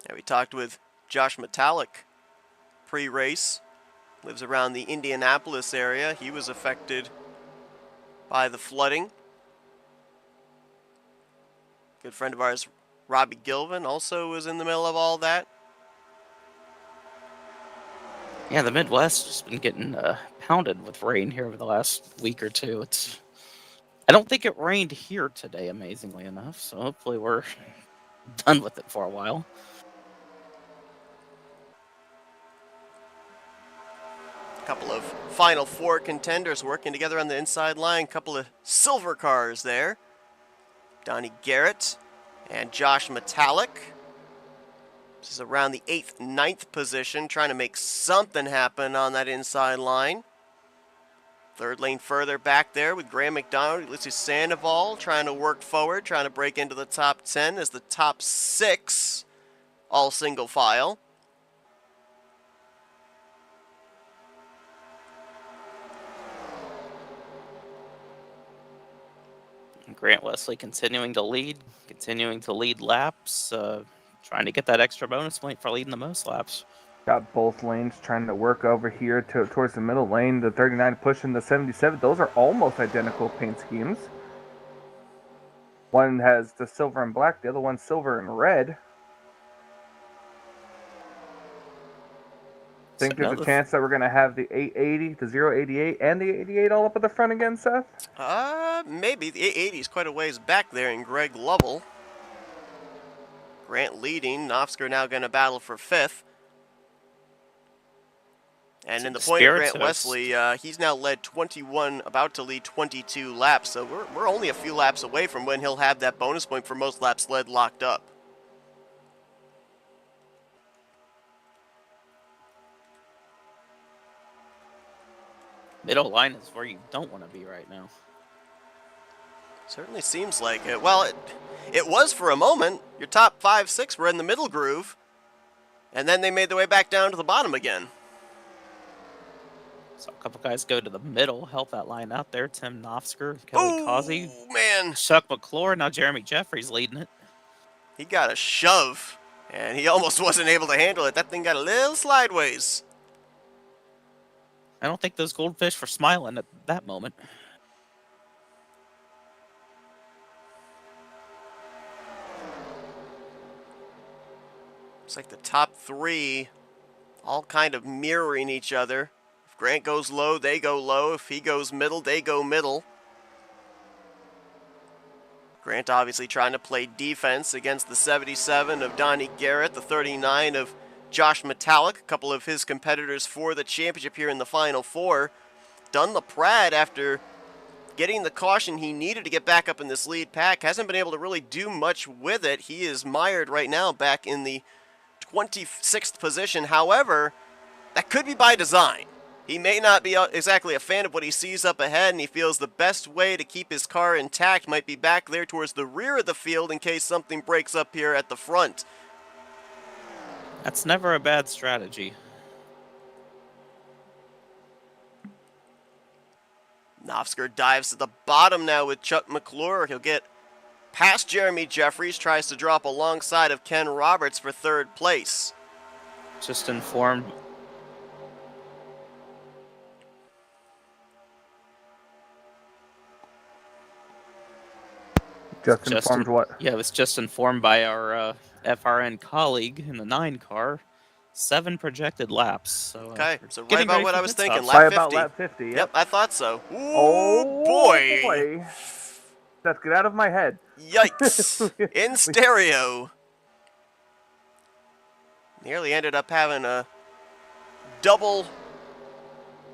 Yeah, we talked with Josh Metallic pre-race. Lives around the Indianapolis area. He was affected by the flooding. Good friend of ours, Robbie Gilvin, also was in the middle of all that. Yeah, the Midwest has been getting pounded with rain here over the last week or two. I don't think it rained here today, amazingly enough, so hopefully we're done with it for a while. A couple of Final Four contenders working together on the inside line. A couple of silver cars there. Donnie Garrett and Josh Metallic. This is around the 8th, 9th position, trying to make something happen on that inside line. Third lane further back there with Graham McDonald, Ulysses Sandoval trying to work forward, trying to break into the top 10 as the top 6, all single file. Grant Wesley continuing to lead laps, trying to get that extra bonus point for leading the most laps. Got both lanes trying to work over here towards the middle lane. The 39 pushing the 77. Those are almost identical paint schemes. One has the silver and black, the other one's silver and red. Think there's a chance that we're going to have the 880, the 088, and the 88 all up at the front again, Seth? Maybe. The 880 is quite a ways back there in Greg Lovell. Grant leading. Nofsker now going to battle for 5th. And in the point of Grant Wesley, he's now led 21, about to lead 22 laps. So we're only a few laps away from when he'll have that bonus point for most laps led locked up. Middle line is where you don't want to be right now. Certainly seems like it. Well, it was for a moment. Your top 5, 6 were in the middle groove. And then they made their way back down to the bottom again. So a couple guys go to the middle, help that line out there. Tim Nofsker, Kelly Causey, man. Chuck McClure, now Jeremy Jeffries leading it. He got a shove, and he almost wasn't able to handle it. That thing got a little sideways. I don't think those goldfish were smiling at that moment. It's like the top 3 all kind of mirroring each other. If Grant goes low, they go low. If he goes middle, they go middle. Grant obviously trying to play defense against the 77 of Donnie Garrett, the 39 of Josh Metallic, a couple of his competitors for the championship here in the Final Four. Dunn LaPrade, after getting the caution he needed to get back up in this lead pack, hasn't been able to really do much with it. He is mired right now back in the 26th position. However, that could be by design. He may not be exactly a fan of what he sees up ahead, and he feels the best way to keep his car intact might be back there towards the rear of the field in case something breaks up here at the front. That's never a bad strategy. Nofsker dives to the bottom now with Chuck McClure. He'll get past Jeremy Jeffries, tries to drop alongside of Ken Roberts for 3rd place. Just informed. Just informed what? Yeah, it was just informed by our FRN colleague in the 9 car. 7 projected laps. So, Okay, so right getting about ready what for I was pit thinking. stops. Lap By 50. about lap 50, Yep, I thought so. Ooh, Oh, boy. Let's get out of my head. Yikes. In stereo. Nearly ended up having a double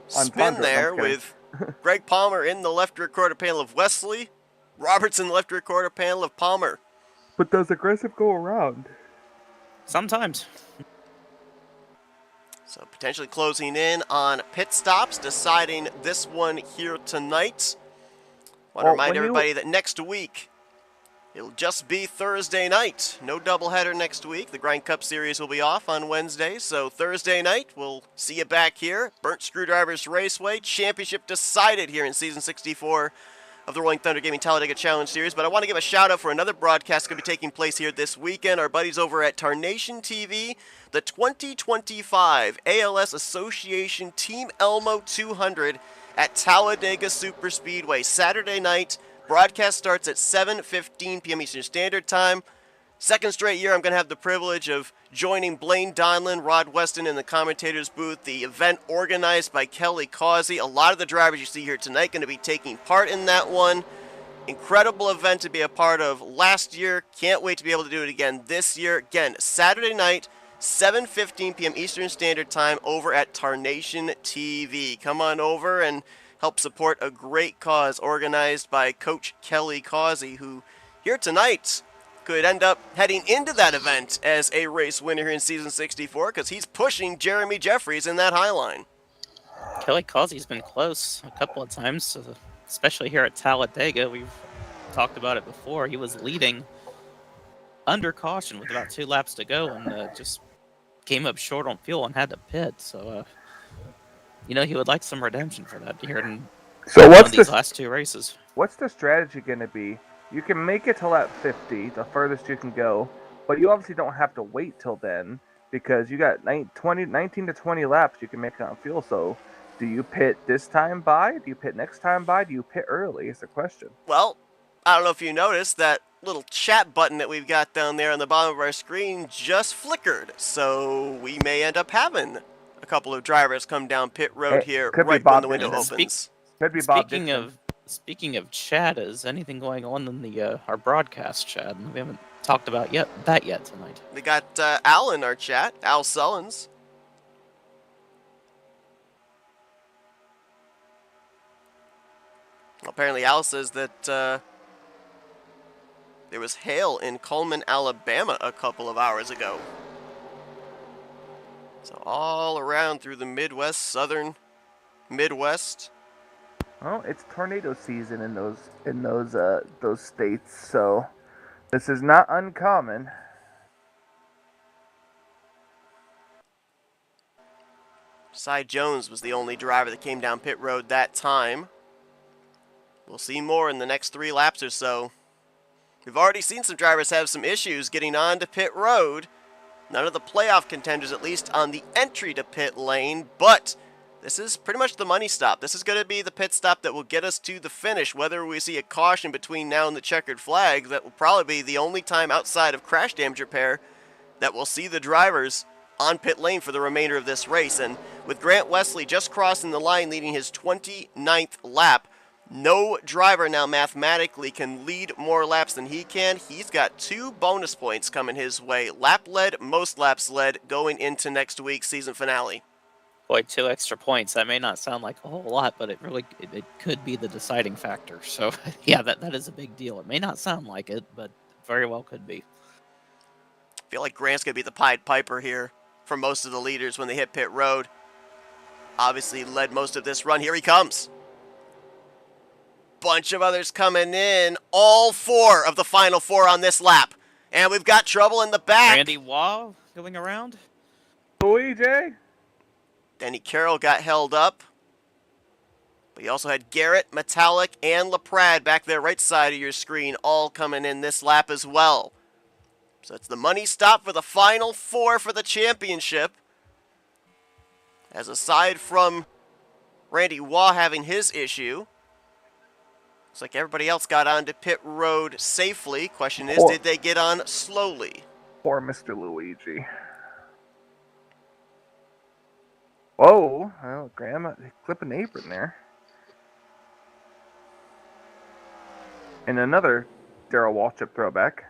spin Entendre, there I'm just with Greg Palmer in the left rear quarter panel of Wesley, Roberts in the left rear quarter panel of Palmer. But does aggressive go around? Sometimes. So potentially closing in on pit stops, deciding this one here tonight. Want to remind everybody that next week, it'll just be Thursday night. No doubleheader next week. The Grind Cup Series will be off on Wednesday. So Thursday night, we'll see you back here. Burnt Screwdrivers Raceway. Championship decided here in Season 64 of the Rolling Thunder Gaming Talladega Challenge Series. But I want to give a shout out for another broadcast going to be taking place here this weekend. Our buddies over at Tarnation TV. The 2025 ALS Association Team Elmo 200 at Talladega Superspeedway. Saturday night. Broadcast starts at 7:15 p.m. Eastern Standard Time. Second straight year, I'm going to have the privilege of joining Blaine Donlin, Rod Weston in the commentator's booth. The event organized by Kelly Causey. A lot of the drivers you see here tonight going to be taking part in that one. Incredible event to be a part of last year. Can't wait to be able to do it again this year. Again, Saturday night, 7:15 p.m. Eastern Standard Time over at Tarnation TV. Come on over and help support a great cause organized by Coach Kelly Causey, who here tonight could end up heading into that event as a race winner here in Season 64 because he's pushing Jeremy Jeffries in that high line. Kelly Causey's been close a couple of times, especially here at Talladega. We've talked about it before. He was leading under caution with about 2 laps to go and just came up short on fuel and had to pit. So, he would like some redemption for that here in these last 2 races. What's the strategy going to be? You can make it to lap 50, the furthest you can go, but you obviously don't have to wait till then because you got 19 to 20 laps you can make it on fuel. So do you pit this time by? Do you pit next time by? Do you pit early is the question. Well, I don't know if you noticed that little chat button that we've got down there on the bottom of our screen just flickered. So we may end up having a couple of drivers come down pit road here right when the window opens. Could be Bob Dixon. Speaking of chat, is anything going on in the our broadcast chat? We haven't talked about that yet tonight. We got Al in our chat, Al Sullins. Apparently Al says that there was hail in Cullman, Alabama a couple of hours ago. So all around through the Midwest, southern Midwest. Well, it's tornado season in those states, so this is not uncommon. Cy Jones was the only driver that came down pit road that time. We'll see more in the next 3 laps or so. We've already seen some drivers have some issues getting onto pit road. None of the playoff contenders, at least on the entry to pit lane, but this is pretty much the money stop. This is going to be the pit stop that will get us to the finish. Whether we see a caution between now and the checkered flag, that will probably be the only time outside of crash damage repair that we'll see the drivers on pit lane for the remainder of this race. And with Grant Wesley just crossing the line, leading his 29th lap, no driver now mathematically can lead more laps than he can. He's got 2 bonus points coming his way. Lap led, most laps led, going into next week's season finale. Boy, 2 extra points. That may not sound like a whole lot, but it could be the deciding factor. So, yeah, that is a big deal. It may not sound like it, but very well could be. I feel like Grant's going to be the Pied Piper here for most of the leaders when they hit pit road. Obviously led most of this run. Here he comes. Bunch of others coming in. All 4 of the final 4 on this lap. And we've got trouble in the back. Randy Waugh going around. EJ. Denny Carroll got held up. But you also had Garrett, Metallic, and LaPrade back there right side of your screen all coming in this lap as well. So it's the money stop for the final 4 for the championship. As aside from Randy Waugh having his issue, looks like everybody else got onto pit road safely. Question is, did they get on slowly? Poor Mr. Luigi. Whoa, well, Graham clipping the apron there. And another Darrell Waltrip throwback.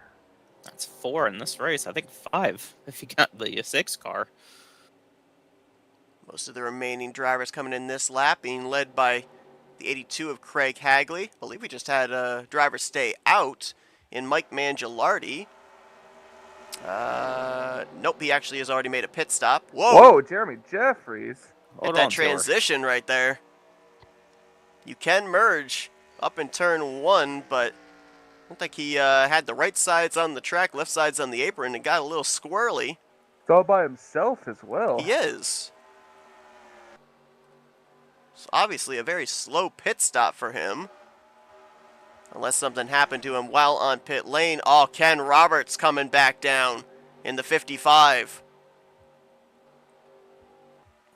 That's 4 in this race. I think 5 if you got the 6 car. Most of the remaining drivers coming in this lap being led by the 82 of Craig Hagley. I believe we just had a driver stay out in Mike Mangialardi. Nope, he actually has already made a pit stop. Whoa, Jeremy Jeffries. At that transition right there. You can merge up in turn 1, but I don't think he had the right sides on the track, left sides on the apron, and got a little squirrely. It's all by himself as well. He is. It's obviously a very slow pit stop for him. Unless something happened to him while on pit lane. Oh, Ken Roberts coming back down in the 55.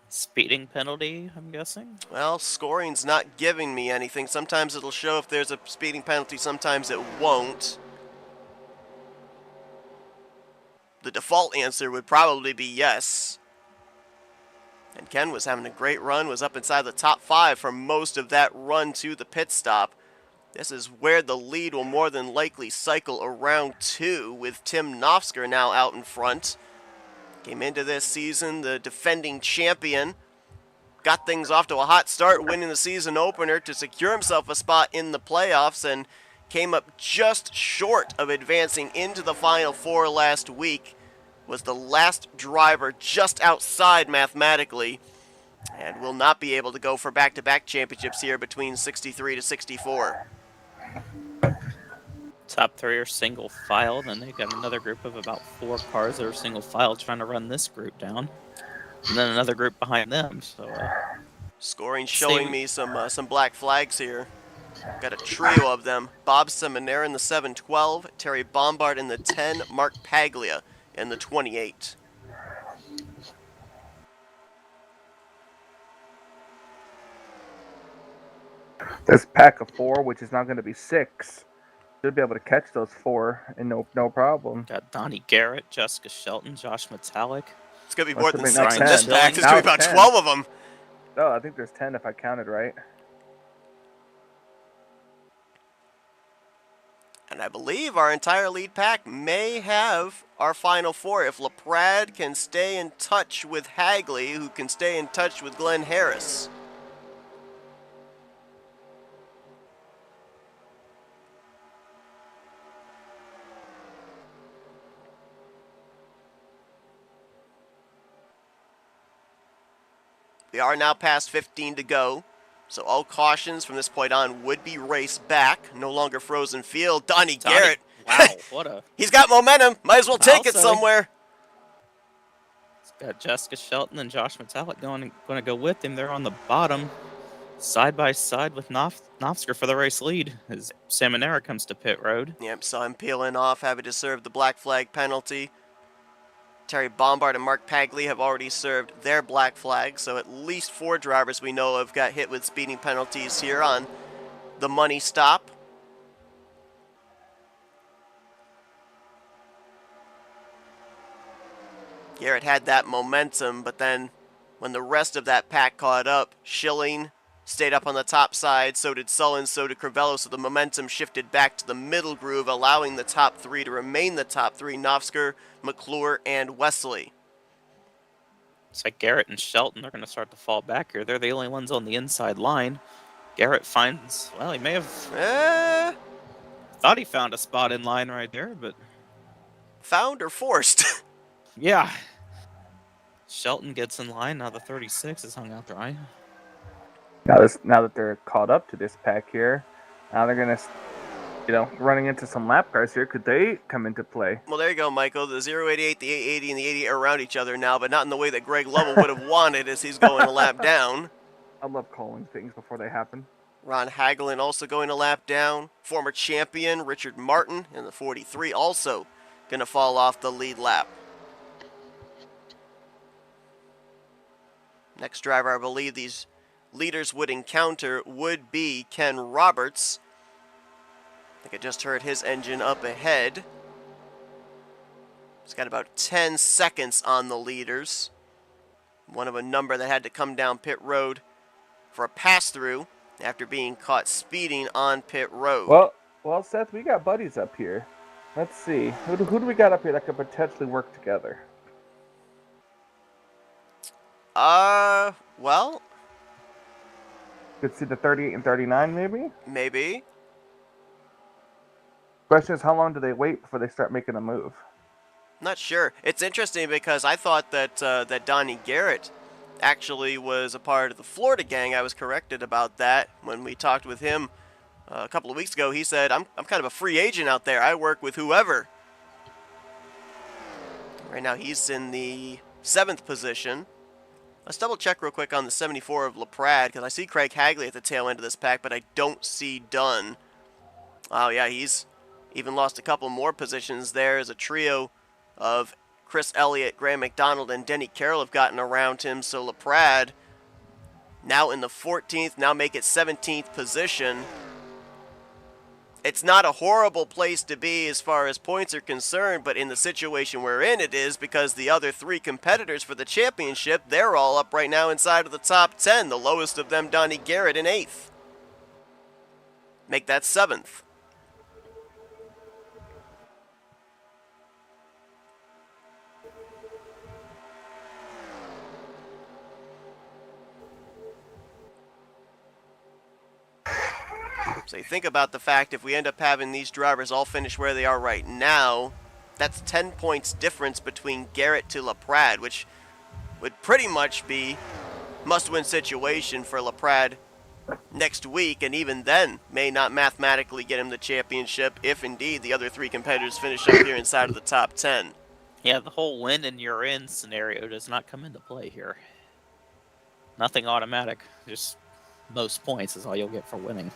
Speeding penalty, I'm guessing? Well, scoring's not giving me anything. Sometimes it'll show if there's a speeding penalty, sometimes it won't. The default answer would probably be yes. And Ken was having a great run, was up inside the top 5 for most of that run to the pit stop. This is where the lead will more than likely cycle around 2, with Tim Nofsker now out in front. Came into this season the defending champion. Got things off to a hot start, winning the season opener to secure himself a spot in the playoffs, and came up just short of advancing into the Final Four last week. Was the last driver just outside mathematically, and will not be able to go for back-to-back championships here between 63 to 64. Top 3 are single file, then they've got another group of about 4 cars that are single file trying to run this group down. And then another group behind them, so... Scoring showing me some black flags here. Got a trio of them. Bob Seminara in the 712, Terry Bombard in the 10, Mark Paglia in the 28. This pack of 4, which is not going to be 6, should be able to catch those 4 and no problem. Got Donnie Garrett, Jessica Shelton, Josh Metallic. It's going to be more than 6 in 10. this pack. There's going to be about 10. 12 of them. Oh, I think there's 10 if I counted right. And I believe our entire lead pack may have our Final Four if LaPrade can stay in touch with Hagley, who can stay in touch with Glenn Harris. We are now past 15 to go, so all cautions from this point on would be raced back. No longer frozen field. Donnie Garrett. Wow, what a... He's got momentum. Might as well take it somewhere. He's got Jessica Shelton and Josh Metallic going to go with him. They're on the bottom, side by side with Nofsker for the race lead as Seminara comes to pit road. Yep, saw him peeling off, having to serve the black flag penalty. Terry Bombard and Mark Paglia have already served their black flag, so at least 4 drivers we know of got hit with speeding penalties here on the money stop. Garrett had that momentum, but then when the rest of that pack caught up, Schilling stayed up on the top side, so did Sullen, so did Crivello, so the momentum shifted back to the middle groove, allowing the top 3 to remain the top 3, Nofsker, McClure, and Wesley. It's like Garrett and Shelton are going to start to fall back here. They're the only ones on the inside line. Garrett finds, well, he may have thought he found a spot in line right there, but... Found or forced? Yeah. Shelton gets in line, now the 36 is hung out dry. Now that they're caught up to this pack here, now they're going to, running into some lap cars here. Could they come into play? Well, there you go, Michael. The 088, the 880, and the 88 are around each other now, but not in the way that Greg Lovell would have wanted as he's going a lap down. I love calling things before they happen. Ron Hagelin also going a lap down. Former champion Richard Martin in the 43 also going to fall off the lead lap. Next driver I believe these leaders would encounter would be Ken Roberts. I think I just heard his engine up ahead. He's got about 10 seconds on the leaders. One of a number that had to come down pit road for a pass-through after being caught speeding on pit road. Well, Seth, we got buddies up here. Let's see. Who do we got up here that could potentially work together? Well, Could see the 38 and 39, maybe? maybe. Question is, how long do they wait before they start making a move? Not sure. It's interesting because I thought that that Donnie Garrett actually was a part of the Florida gang. I was corrected about that when we talked with him a couple of weeks ago. He said, I'm kind of a free agent out there. I work with whoever. Right now he's in the 7th position. Let's double check real quick on the 74 of LaPrade, because I see Craig Hagley at the tail end of this pack, but I don't see Dunn. Oh yeah, he's even lost a couple more positions there as a trio of Chris Elliott, Graham McDonald, and Denny Carroll have gotten around him. So LaPrade now in the 14th, now make it 17th position. It's not a horrible place to be as far as points are concerned, but in the situation we're in, it is, because the other 3 competitors for the championship, they're all up right now inside of the top 10. The lowest of them, Donnie Garrett, in 8th. Make that 7th. So you think about the fact if we end up having these drivers all finish where they are right now, that's 10 points difference between Garrett to LaPrade, which would pretty much be must-win situation for LaPrade next week, and even then may not mathematically get him the championship if indeed the other 3 competitors finish up here inside of the top 10. Yeah, the whole win and you're in scenario does not come into play here. Nothing automatic, just most points is all you'll get for winning.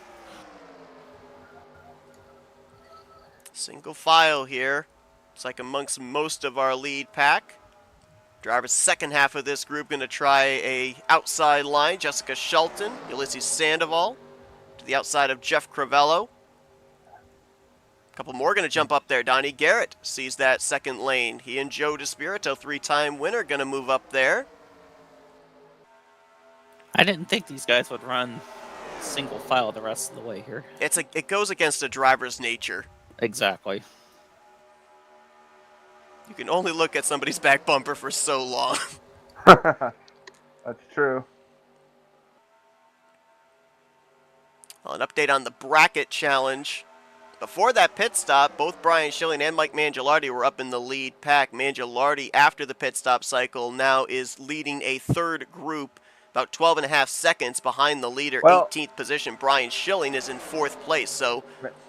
Single file here. It's like amongst most of our lead pack. Driver's second half of this group going to try a outside line. Jessica Shelton, Ulysses Sandoval to the outside of Jeff Crivello. A couple more going to jump up there. Donnie Garrett sees that second lane. He and Joe DeSpirito, 3-time winner, going to move up there. I didn't think these guys would run single file the rest of the way here. It goes against a driver's nature. Exactly. You can only look at somebody's back bumper for so long. That's true. Well, an update on the bracket challenge. Before that pit stop, both Brian Schilling and Mike Mangialardi were up in the lead pack. Mangialardi, after the pit stop cycle, now is leading a 3rd group, about 12.5 seconds behind the leader, 18th position. Brian Schilling is in 4th place. So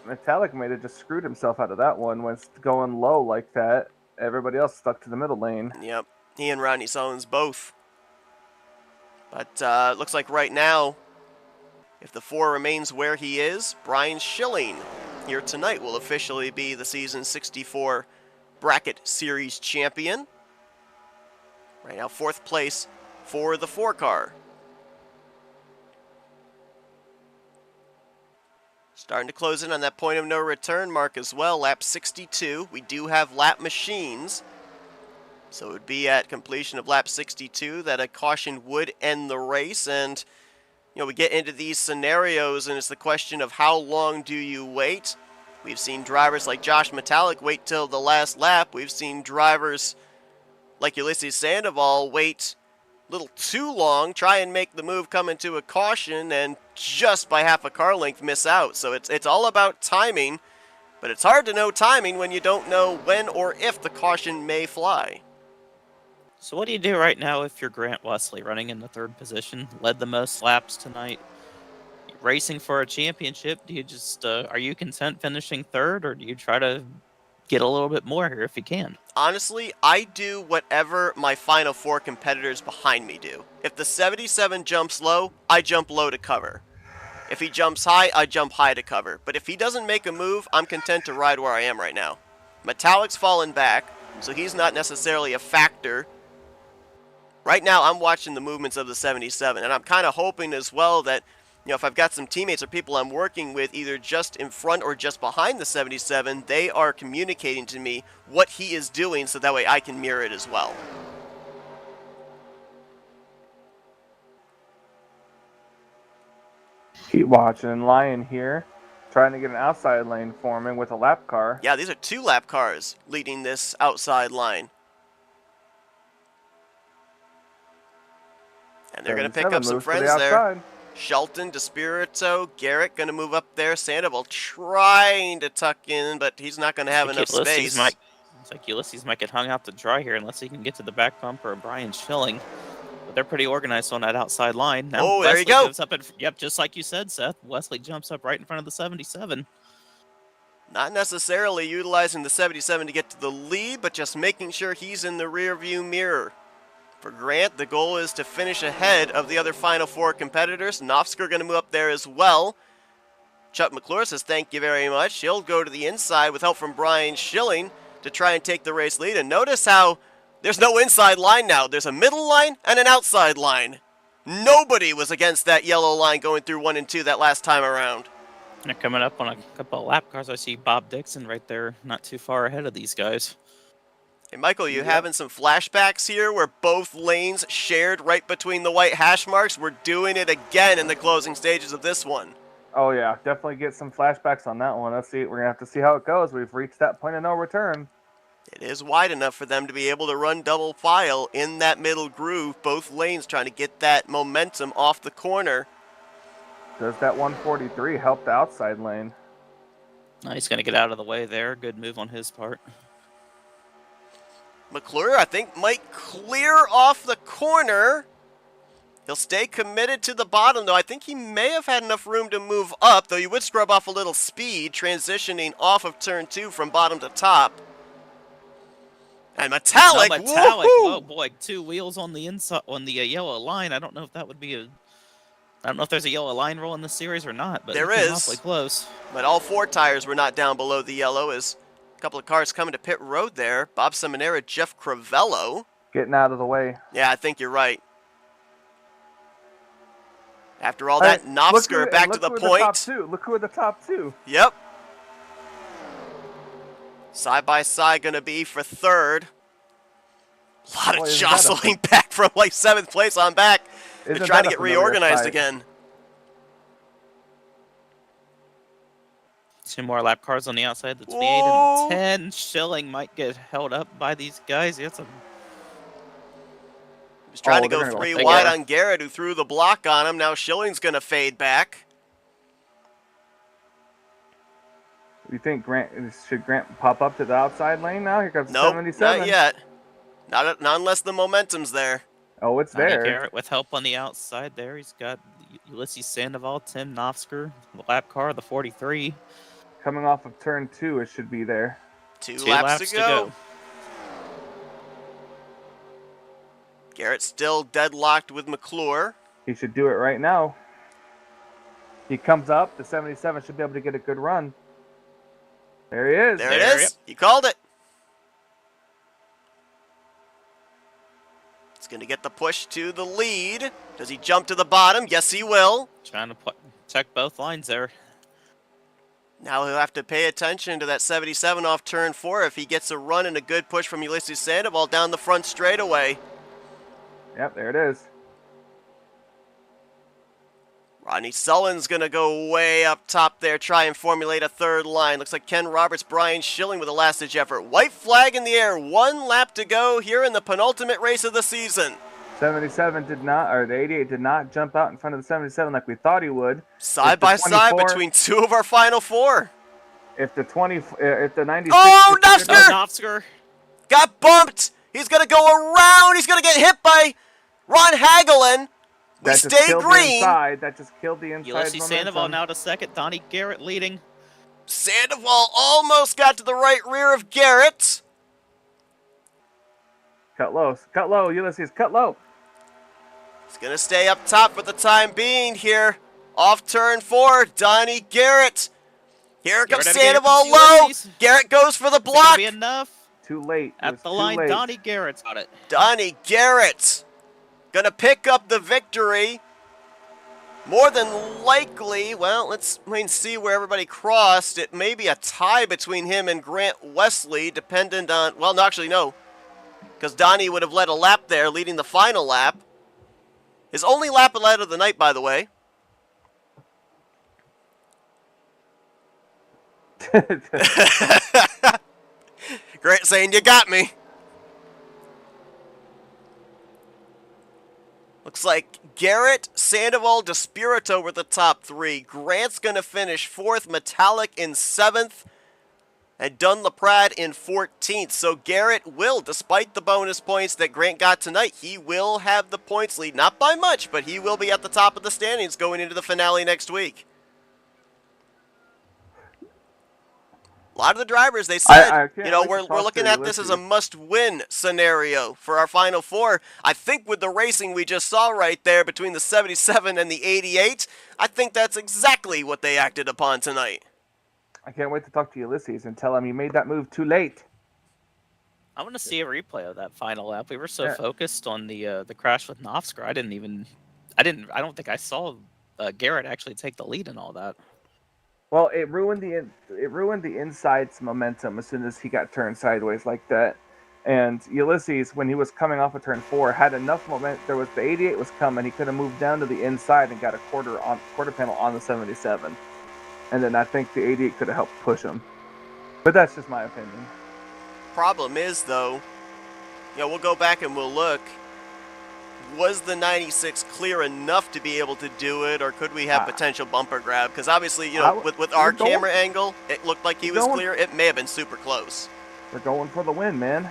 Metallic might have just screwed himself out of that one when it's going low like that. Everybody else stuck to the middle lane. Yep, he and Rodney Sullins both. But looks like right now, if the 4 remains where he is, Brian Schilling here tonight will officially be the Season 64 Bracket Series champion. Right now, 4th place for the 4-car. Starting to close in on that point of no return mark as well, lap 62. We do have lap machines. So it would be at completion of lap 62 that a caution would end the race. And, you know, we get into these scenarios and it's the question of how long do you wait? We've seen drivers like Josh Metallic wait till the last lap. We've seen drivers like Ulysses Sandoval wait a little too long, try and make the move come into a caution, and just by half a car length miss out. So it's all about timing, but it's hard to know timing when you don't know when or if the caution may fly. So what do you do right now if you're Grant Wesley, running in the 3rd position, led the most laps tonight, racing for a championship? Do you just are you content finishing 3rd, or do you try to get a little bit more here if you can? Honestly, I do whatever my final 4 competitors behind me do. If the 77 jumps low, I jump low to cover. If he jumps high, I jump high to cover. But if he doesn't make a move, I'm content to ride where I am right now. Metallic's fallen back, so he's not necessarily a factor Right now, I'm watching the movements of the 77, and I'm kind of hoping as well that, if I've got some teammates or people I'm working with either just in front or just behind the 77, they are communicating to me what he is doing so that way I can mirror it as well. Keep watching. Lion here, trying to get an outside lane forming with a lap car. Yeah, these are 2 lap cars leading this outside line. And they're going to pick up some friends there. Shelton, DeSpirito, Garrett going to move up there. Sandoval trying to tuck in, but he's not going to have enough space. It's like Ulysses might get hung out to dry here unless he can get to the back bumper of Brian Schilling. But they're pretty organized on that outside line. Now oh, Wesley there you go. Jumps up yep, just like you said, Seth. Wesley jumps up right in front of the 77. Not necessarily utilizing the 77 to get to the lead, but just making sure he's in the rearview mirror. For Grant, the goal is to finish ahead of the other Final 4 competitors. Nofsker going to move up there as well. Chuck McClure says thank you very much. He'll go to the inside with help from Brian Schilling to try and take the race lead. And notice how there's no inside line now. There's a middle line and an outside line. Nobody was against that yellow line going through 1 and 2 that last time around. They're coming up on a couple of lap cars. I see Bob Dixon right there, not too far ahead of these guys. Hey, Michael, you having some flashbacks here where both lanes shared right between the white hash marks? We're doing it again in the closing stages of this one. Oh, yeah. Definitely get some flashbacks on that one. Let's see. We're going to have to see how it goes. We've reached that point of no return. It is wide enough for them to be able to run double file in that middle groove, both lanes trying to get that momentum off the corner. Does that 143 help the outside lane? No, he's going to get out of the way there. Good move on his part. McClure, I think, might clear off the corner. He'll stay committed to the bottom, though. I think he may have had enough room to move up, though he would scrub off a little speed, transitioning off of turn 2 from bottom to top. And Metallic, Metallic. Oh boy, 2 wheels on the inside on the yellow line. I don't know if that would be a. I don't know if there's a yellow line rule in this series or not, but there is. Awfully close. But all 4 tires were not down below the yellow as a couple of cars coming to pit road there. Bob Seminara, Jeff Crivello. Getting out of the way. Yeah, I think you're right. After all that, Nofsker back to the point. Look who are the top 2. Yep. Side by side going to be for 3rd. A lot of jostling back from like 7th place on back. They're trying to get reorganized again. 2 more lap cars on the outside. The 28 and the 10. Schilling might get held up by these guys. He was trying to go 3 wide on Garrett, who threw the block on him. Now Schilling's going to fade back. You think should Grant pop up to the outside lane now? Here comes nope, 77. Not yet. Not unless the momentum's there. Oh, it's there. Garrett with help on the outside there. He's got Ulysses Sandoval, Tim Nofsker, the lap car, the 43. Coming off of turn 2, it should be there. 2 laps to go. Garrett still deadlocked with McClure. He should do it right now. He comes up. The 77 should be able to get a good run. There he is. There it is. He called it. He's going to get the push to the lead. Does he jump to the bottom? Yes, he will. Trying to check both lines there. Now he'll have to pay attention to that 77 off turn 4 if he gets a run and a good push from Ulysses Sandoval down the front straightaway. Yep, there it is. Rodney Sullen's going to go way up top there, try and formulate a 3rd line. Looks like Ken Roberts, Brian Schilling with a last-ditch effort. White flag in the air, 1 lap to go here in the penultimate race of the season. 77 did not, or the 88 did not jump out in front of the 77 like we thought he would. Side by side between 2 of our final 4. If the 96... Oh, Nofsker! Got bumped! He's going to go around! He's going to get hit by Ron Hagelin! We stay green. That just killed the inside. Ulysses Sandoval now to 2nd. Donnie Garrett leading. Sandoval almost got to the right rear of Garrett. Cut low, Ulysses, cut low. He's going to stay up top for the time being here. Off turn 4, Donnie Garrett. Here comes Sandoval low. Garrett goes for the block. Be enough. Too late. At the line, Donnie Garrett's got it. Donnie Garrett. gonna pick up the victory. More than likely, well, let's see where everybody crossed. It may be a tie between him and Grant Wesley, dependent on, well, no, actually, no. Because Donnie would have led a lap there, leading the final lap. His only lap of the night, by the way. Grant saying, you got me. Looks like Garrett, Sandoval, DeSpirito were the top three. Grant's going to finish 4th, Metallic in 7th, and Dunlaprad in 14th. So Garrett will, despite the bonus points that Grant got tonight, he will have the points lead. Not by much, but he will be at the top of the standings going into the finale next week. A lot of the drivers, they said, we're looking at this as a must-win scenario for our Final Four. I think with the racing we just saw right there between the 77 and the 88, I think that's exactly what they acted upon tonight. I can't wait to talk to Ulysses and tell him he made that move too late. I want to see a replay of that final lap. We were so focused on the crash with Nofsker, I don't think I saw Garrett actually take the lead in all that. Well, it ruined the inside's momentum as soon as he got turned sideways like that. And Ulysses, when he was coming off of turn 4, had enough momentum. The 88 was coming. He could have moved down to the inside and got a quarter panel on the 77. And then I think the 88 could have helped push him. But that's just my opinion. Problem is, though, we'll go back and we'll look. Was the 96 clear enough to be able to do it, or could we have potential bumper grab? Because obviously, with our camera angle, it looked like he was clear. It may have been super close. We're going for the win, man.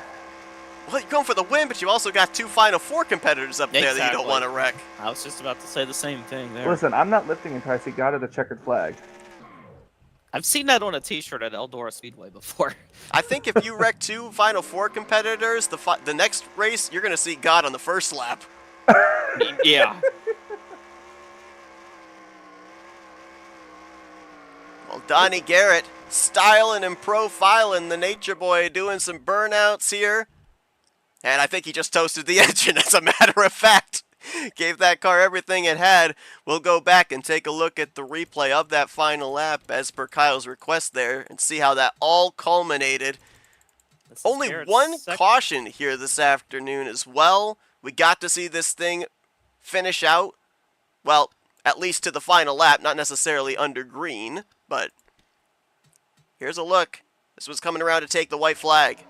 Well, you're going for the win, but you also got 2 Final Four competitors up there that you don't want to wreck. I was just about to say the same thing there. Listen, I'm not lifting until I see God of the checkered flag. I've seen that on a T-shirt at Eldora Speedway before. I think if you wreck 2 Final Four competitors, the next race, you're going to see God on the first lap. Yeah. Well, Donnie Garrett styling and profiling the Nature Boy, doing some burnouts here. And I think he just toasted the engine, as a matter of fact. Gave that car everything it had. We'll go back and take a look at the replay of that final lap as per Kyle's request there and see how that all culminated. Only one caution here this afternoon as well. We got to see this thing finish out, well, at least to the final lap, not necessarily under green, but here's a look. This was coming around to take the white flag.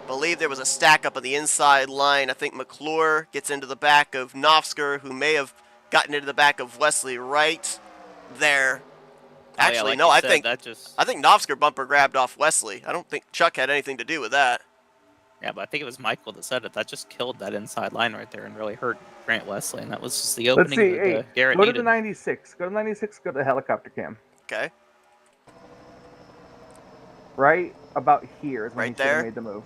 Believe there was a stack up on the inside line. I think McClure gets into the back of Nofsker, who may have gotten into the back of Wesley right there. Actually, no, I think Nofsker bumper grabbed off Wesley. I don't think Chuck had anything to do with that. Yeah, but I think it was Michael that said it. That just killed that inside line right there and really hurt Grant Wesley, and that was just the opening that Garrett needed. Go to the 96. Go to the 96, go to the helicopter cam. Okay. Right about here is when right he should have made the move.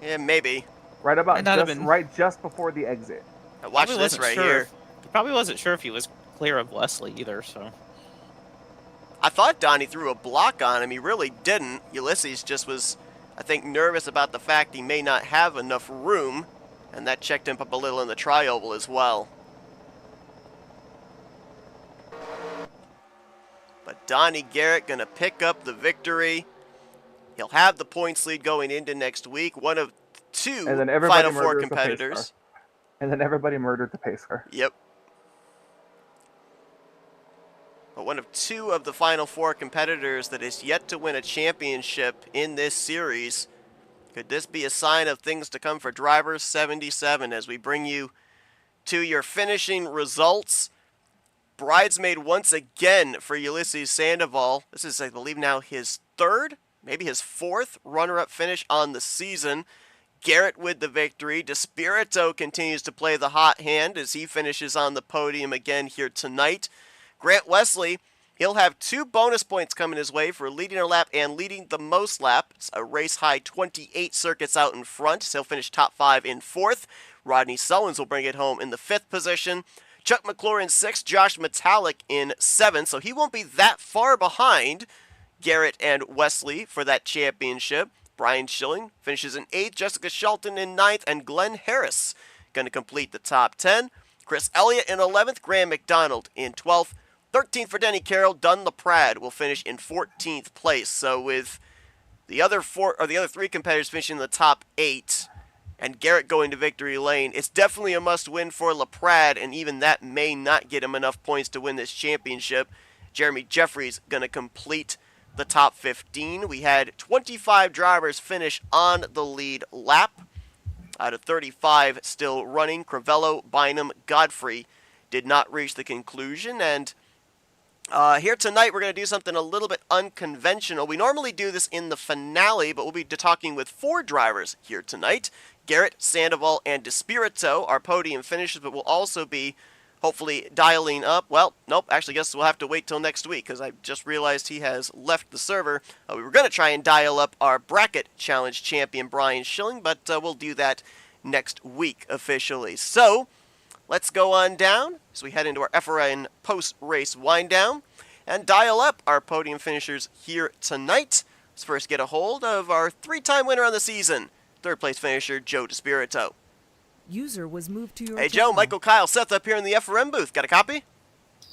Yeah, maybe. Right about just before the exit. Now watch this right here. He probably wasn't sure if he was clear of Wesley either, so. I thought Donnie threw a block on him. He really didn't. Ulysses just was, I think, nervous about the fact he may not have enough room, and that checked him up a little in the tri-oval as well. But Donnie Garrett going to pick up the victory. He'll have the points lead going into next week. One of 2 Final Four competitors. And then everybody murdered the pace car. Yep. But one of 2 of the Final Four competitors that is yet to win a championship in this series. Could this be a sign of things to come for Drivers 77 as we bring you to your finishing results? Bridesmaid once again for Ulysses Sandoval. This is, I believe, now his 3rd, maybe his 4th runner-up finish on the season. Garrett with the victory. DeSpirito continues to play the hot hand as he finishes on the podium again here tonight. Grant Wesley, he'll have 2 bonus points coming his way for leading a lap and leading the most lap. It's a race-high 28 circuits out in front, so he'll finish top 5 in 4th. Rodney Sullins will bring it home in the 5th position. Chuck McClure in 6th, Josh Metallic in 7th, so he won't be that far behind Garrett and Wesley for that championship. Brian Schilling finishes in 8th, Jessica Shelton in 9th, and Glenn Harris going to complete the top 10. Chris Elliott in 11th, Graham McDonald in 12th. 13th for Denny Carroll, Dunn LaPrade will finish in 14th place. So with the other three competitors finishing in the top 8 and Garrett going to victory lane, it's definitely a must-win for LaPrade, and even that may not get him enough points to win this championship. Jeremy Jeffries going to complete the top 15. We had 25 drivers finish on the lead lap. Out of 35 still running, Crivello, Bynum, Godfrey did not reach the conclusion. And here tonight we're going to do something a little bit unconventional. We normally do this in the finale, but we'll be talking with 4 drivers here tonight. Garrett, Sandoval, and DeSpirito are podium finishers, but we'll also be hopefully dialing up. Well, nope, actually guess we'll have to wait till next week because I just realized he has left the server. We were going to try and dial up our bracket challenge champion Brian Schilling, but we'll do that next week officially. So let's go on down as we head into our FRN post-race wind-down and dial up our podium finishers here tonight. Let's first get a hold of our 3-time winner on the season, third-place finisher Joe DeSpirito. User was moved to your Hey channel. Joe, Michael Kyle, Seth up here in the FRN booth. Got a copy?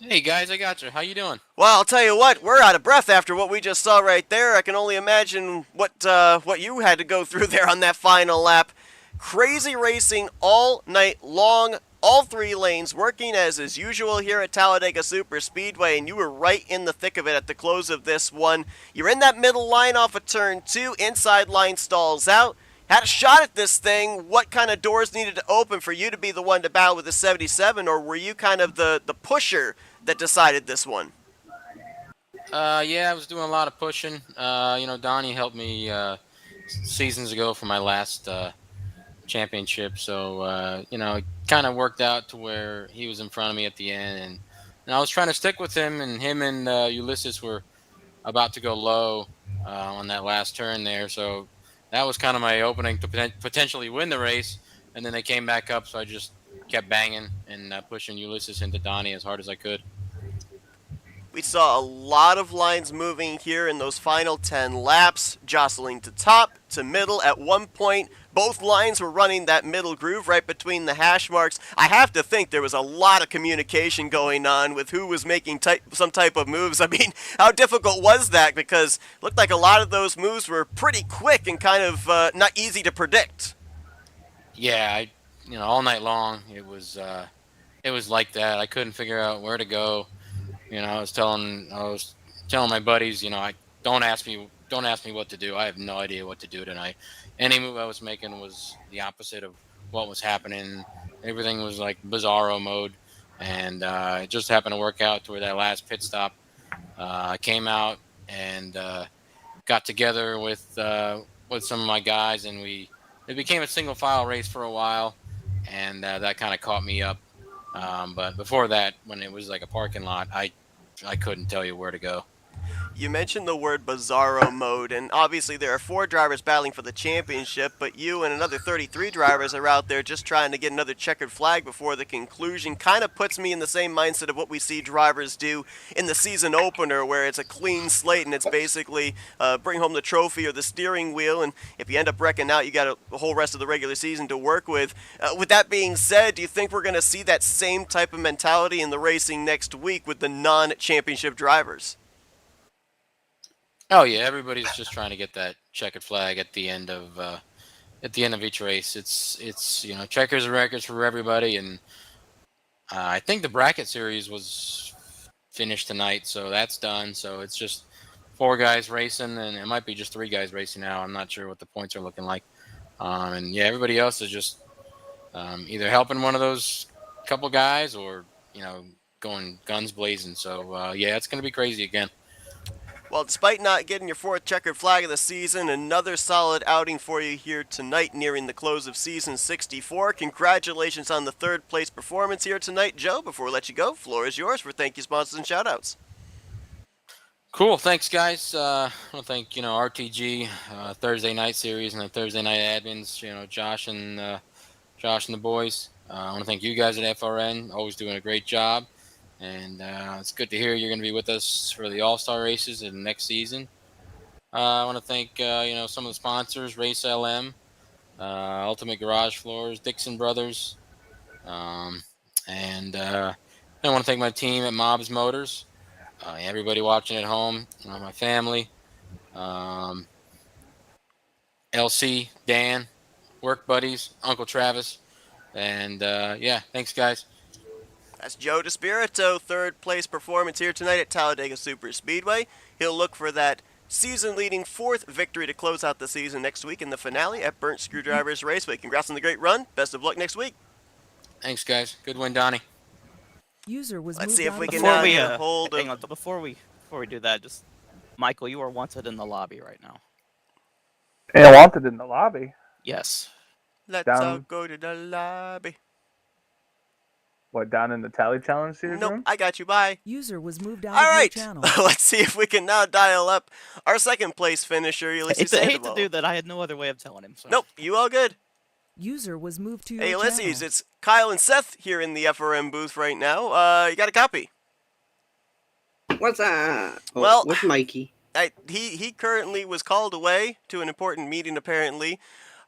Hey guys, I got you. How you doing? Well, I'll tell you what, we're out of breath after what we just saw right there. I can only imagine what you had to go through there on that final lap. Crazy racing all night long, all 3 lanes working as is usual here at Talladega Super Speedway, and you were right in the thick of it at the close of this one. You're in that middle line off of turn 2, inside line stalls out. Had a shot at this thing. What kind of doors needed to open for you to be the one to battle with the 77, or were you kind of the pusher that decided this one? Yeah, I was doing a lot of pushing. Donnie helped me seasons ago for my last championship, so it kind of worked out to where he was in front of me at the end, and I was trying to stick with him, and him and Ulysses were about to go low on that last turn there, so that was kind of my opening to potentially win the race, and then they came back up, so I just kept banging and pushing Ulysses into Donnie as hard as I could. We saw a lot of lines moving here in those final 10 laps, jostling to top, to middle. At one point, both lines were running that middle groove right between the hash marks. I have to think there was a lot of communication going on with who was making some type of moves. I mean, how difficult was that? Because it looked like a lot of those moves were pretty quick and kind of not easy to predict. Yeah, all night long it was like that. I couldn't figure out where to go. I was telling my buddies, don't ask me what to do. I have no idea what to do tonight. Any move I was making was the opposite of what was happening. Everything was like bizarro mode, and it just happened to work out to where that last pit stop, I came out and got together with some of my guys, and it became a single file race for a while, and that kind of caught me up. But before that, when it was like a parking lot, I couldn't tell you where to go. You mentioned the word bizarro mode, and obviously there are 4 drivers battling for the championship, but you and another 33 drivers are out there just trying to get another checkered flag before the conclusion. Kind of puts me in the same mindset of what we see drivers do in the season opener, where it's a clean slate and it's basically bring home the trophy or the steering wheel, and if you end up wrecking out, you got a whole rest of the regular season to work with. With that being said, do you think we're going to see that same type of mentality in the racing next week with the non-championship drivers? Oh yeah, everybody's just trying to get that checkered flag at the end of each race. It's checkers and records for everybody, and I think the bracket series was finished tonight, so that's done. So it's just 4 guys racing, and it might be just 3 guys racing now. I'm not sure what the points are looking like, and yeah, everybody else is just either helping one of those couple guys or going guns blazing. So yeah, it's going to be crazy again. Well, despite not getting your 4th checkered flag of the season, another solid outing for you here tonight nearing the close of season 64. Congratulations on the 3rd place performance here tonight. Joe, before we let you go, floor is yours for thank you, sponsors, and shoutouts. Cool. Thanks, guys. I want to thank, RTG, Thursday night series, and the Thursday night admins, Josh and the boys. I want to thank you guys at FRN, always doing a great job. And it's good to hear you're going to be with us for the All-Star races in the next season. I want to thank some of the sponsors: Race LM, Ultimate Garage Floors, Dixon Brothers, um, and I want to thank my team at Mobs Motors, everybody watching at home, my family, um, LC, Dan, work buddies, Uncle Travis, and yeah, thanks guys. That's Joe DeSpirito, third place performance here tonight at Talladega Super Speedway. He'll look for that season-leading fourth victory to close out the season next week in the finale at Burnt Screwdrivers Raceway. Congrats on the great run. Best of luck next week. Thanks guys. Good win, Donnie. User was Let's moved see if out we of can your Before we get a channel. hold hang of... on, before we do that, just Michael, you are wanted in the lobby right now. And wanted in the lobby. Yes. Let's all Down, go to the lobby. what, down in the Tally Challenge series Nope, room? I got you. Bye. User was moved out All of your right, channel. let's see if we can now dial up our second place finisher, Ulysses I hate to Sandoval. do that. I had no other way of telling him. So. Nope, you all good. User was moved to your Hey, Ulysses, channel. it's Kyle and Seth here in the FRM booth right now. You got a copy? What's up? Oh, Well, what's Mikey? He currently was called away to an important meeting, apparently.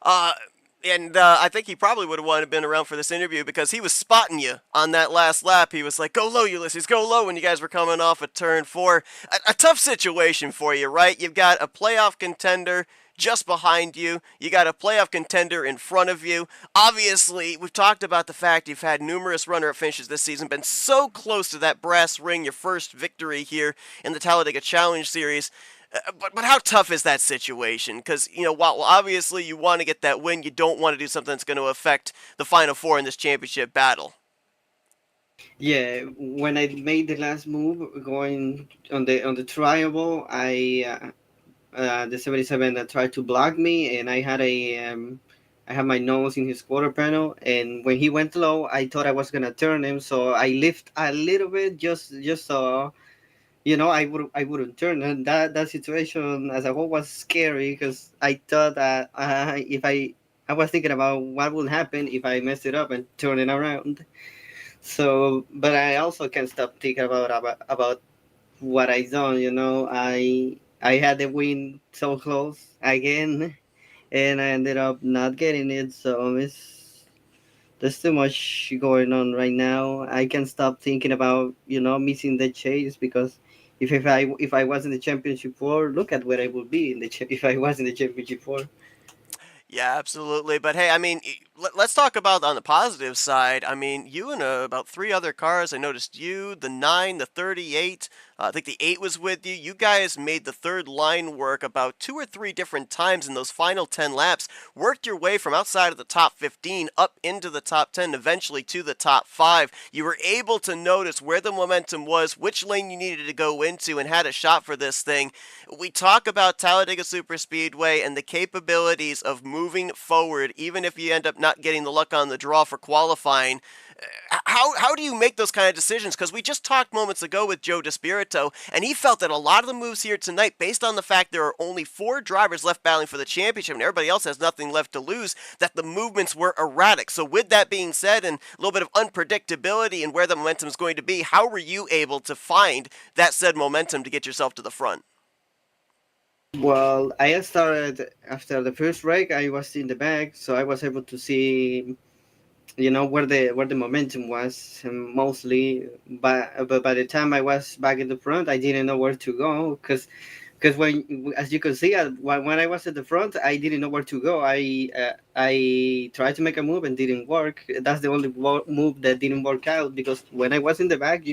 I think he probably would have wanted to been around for this interview because he was spotting you on that last lap. He was like, go low, Ulysses, go low, when you guys were coming off of turn 4. A tough situation for you, right? You've got a playoff contender just behind you. You got a playoff contender in front of you. Obviously, we've talked about the fact you've had numerous runner-up finishes this season, been so close to that brass ring, your first victory here in the Talladega Challenge Series. But how tough is that situation? Because, while obviously you want to get that win, you don't want to do something that's going to affect the Final Four in this championship battle. Yeah, when I made the last move going on the triable, the 77 tried to block me, and I had my nose in his quarter panel, and when he went low, I thought I was gonna turn him, so I lift a little bit just so I wouldn't turn, and that situation as a whole was scary because I thought that if I was thinking about what would happen if I messed it up and turn it around. So, but I also can't stop thinking about what I done. I had the win so close again, and I ended up not getting it. So there's too much going on right now. I can't stop thinking about missing the chase because if I was in the championship four, look at where I would be if I was in the championship four. Yeah, absolutely. But hey, I mean, let's talk about on the positive side. I mean, you and about 3 other cars. I noticed you, the 9, the 38. I think the 8 was with you. You guys made the third line work about 2 or 3 different times in those final 10 laps. Worked your way from outside of the top 15 up into the top 10, eventually to the top 5. You were able to notice where the momentum was, which lane you needed to go into, and had a shot for this thing. We talk about Talladega Superspeedway and the capabilities of moving forward, even if you end up not getting the luck on the draw for qualifying. How do you make those kind of decisions? Because we just talked moments ago with Joe DeSpirito, and he felt that a lot of the moves here tonight, based on the fact there are only 4 drivers left battling for the championship and everybody else has nothing left to lose, that the movements were erratic. So with that being said, and a little bit of unpredictability in where the momentum is going to be, how were you able to find that said momentum to get yourself to the front? Well, I started after the first break. I was in the back, so I was able to see, where the momentum was mostly. But by the time I was back in the front, I didn't know where to go because when, as you can see, when I was at the front, I didn't know where to go. I tried to make a move and didn't work. That's the only move that didn't work out because when I was in the back,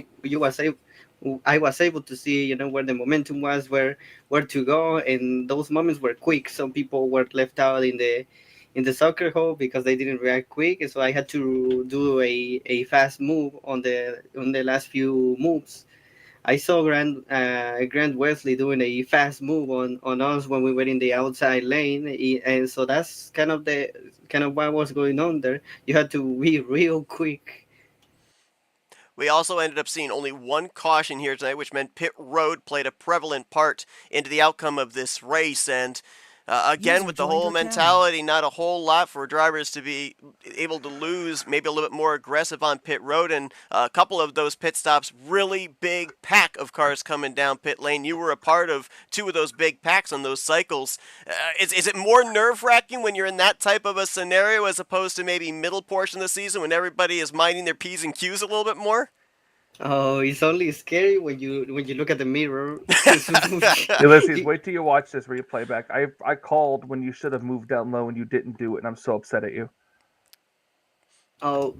I was able to see where the momentum was, where to go, and those moments were quick. Some people were left out in the soccer hole because they didn't react quick, and so I had to do a fast move on the last few moves. I saw Grant Wesley doing a fast move on us when we were in the outside lane, and so that's kind of what was going on there. You had to be real quick. We also ended up seeing only 1 caution here tonight, which meant pit road played a prevalent part into the outcome of this race. And Again, User with the joined whole your channel. mentality, not a whole lot for drivers to be able to lose, maybe a little bit more aggressive on pit road, and a couple of those pit stops, really big pack of cars coming down pit lane. You were a part of 2 of those big packs on those cycles. Is it more nerve-wracking when you're in that type of a scenario as opposed to maybe middle portion of the season when everybody is minding their P's and Q's a little bit more? Oh, it's only scary when you look at the mirror. Ulysses, wait till you watch this replay back. I called when you should have moved down low and you didn't do it, and I'm so upset at you. Oh,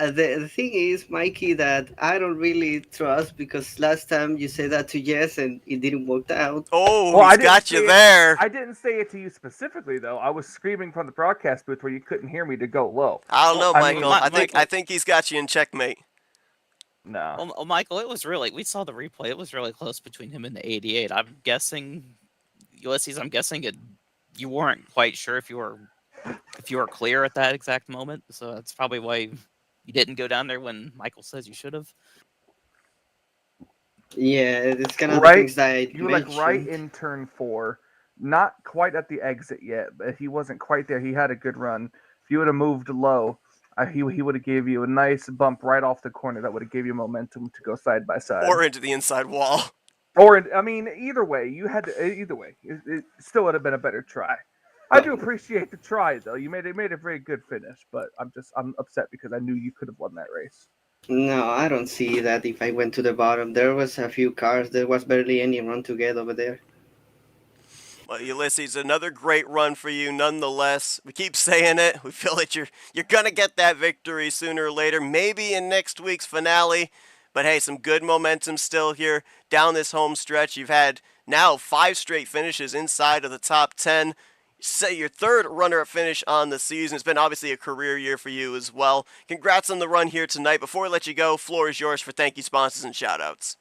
the thing is, Mikey, that I don't really trust because last time you said that to Jess and it didn't work out. Oh, Well, I he's didn't got say you it- there. I didn't say it to you specifically, though. I was screaming from the broadcast booth where you couldn't hear me to go low. I don't know, Well, I mean, Michael. Michael- I think he's got you in checkmate. No. Well, Michael, it was really, we saw the replay. It was really close between him and the 88. I'm guessing, Ulysses, you weren't quite sure if you were clear at that exact moment. So that's probably why you didn't go down there when Michael says you should have. Yeah, it's kind of the Right, things that I you were like right mentioned. in turn 4, not quite at the exit yet, but he wasn't quite there. He had a good run. If you would have moved low, he would have gave you a nice bump right off the corner that would have gave you momentum to go side by side. Or into the inside wall. Or I mean, either way, it still would have been a better try. I do appreciate the try though. You made a very good finish, but I'm upset because I knew you could have won that race. No, I don't see that if I went to the bottom. There was a few cars. There was barely any run to get over there. Well, Ulysses, another great run for you nonetheless. We keep saying it. We feel that you're going to get that victory sooner or later, maybe in next week's finale. But hey, some good momentum still here down this home stretch. You've had now 5 straight finishes inside of the top 10. Say your 3rd runner-up finish on the season. It's been obviously a career year for you as well. Congrats on the run here tonight. Before we let you go, floor is yours for thank you sponsors and shout-outs.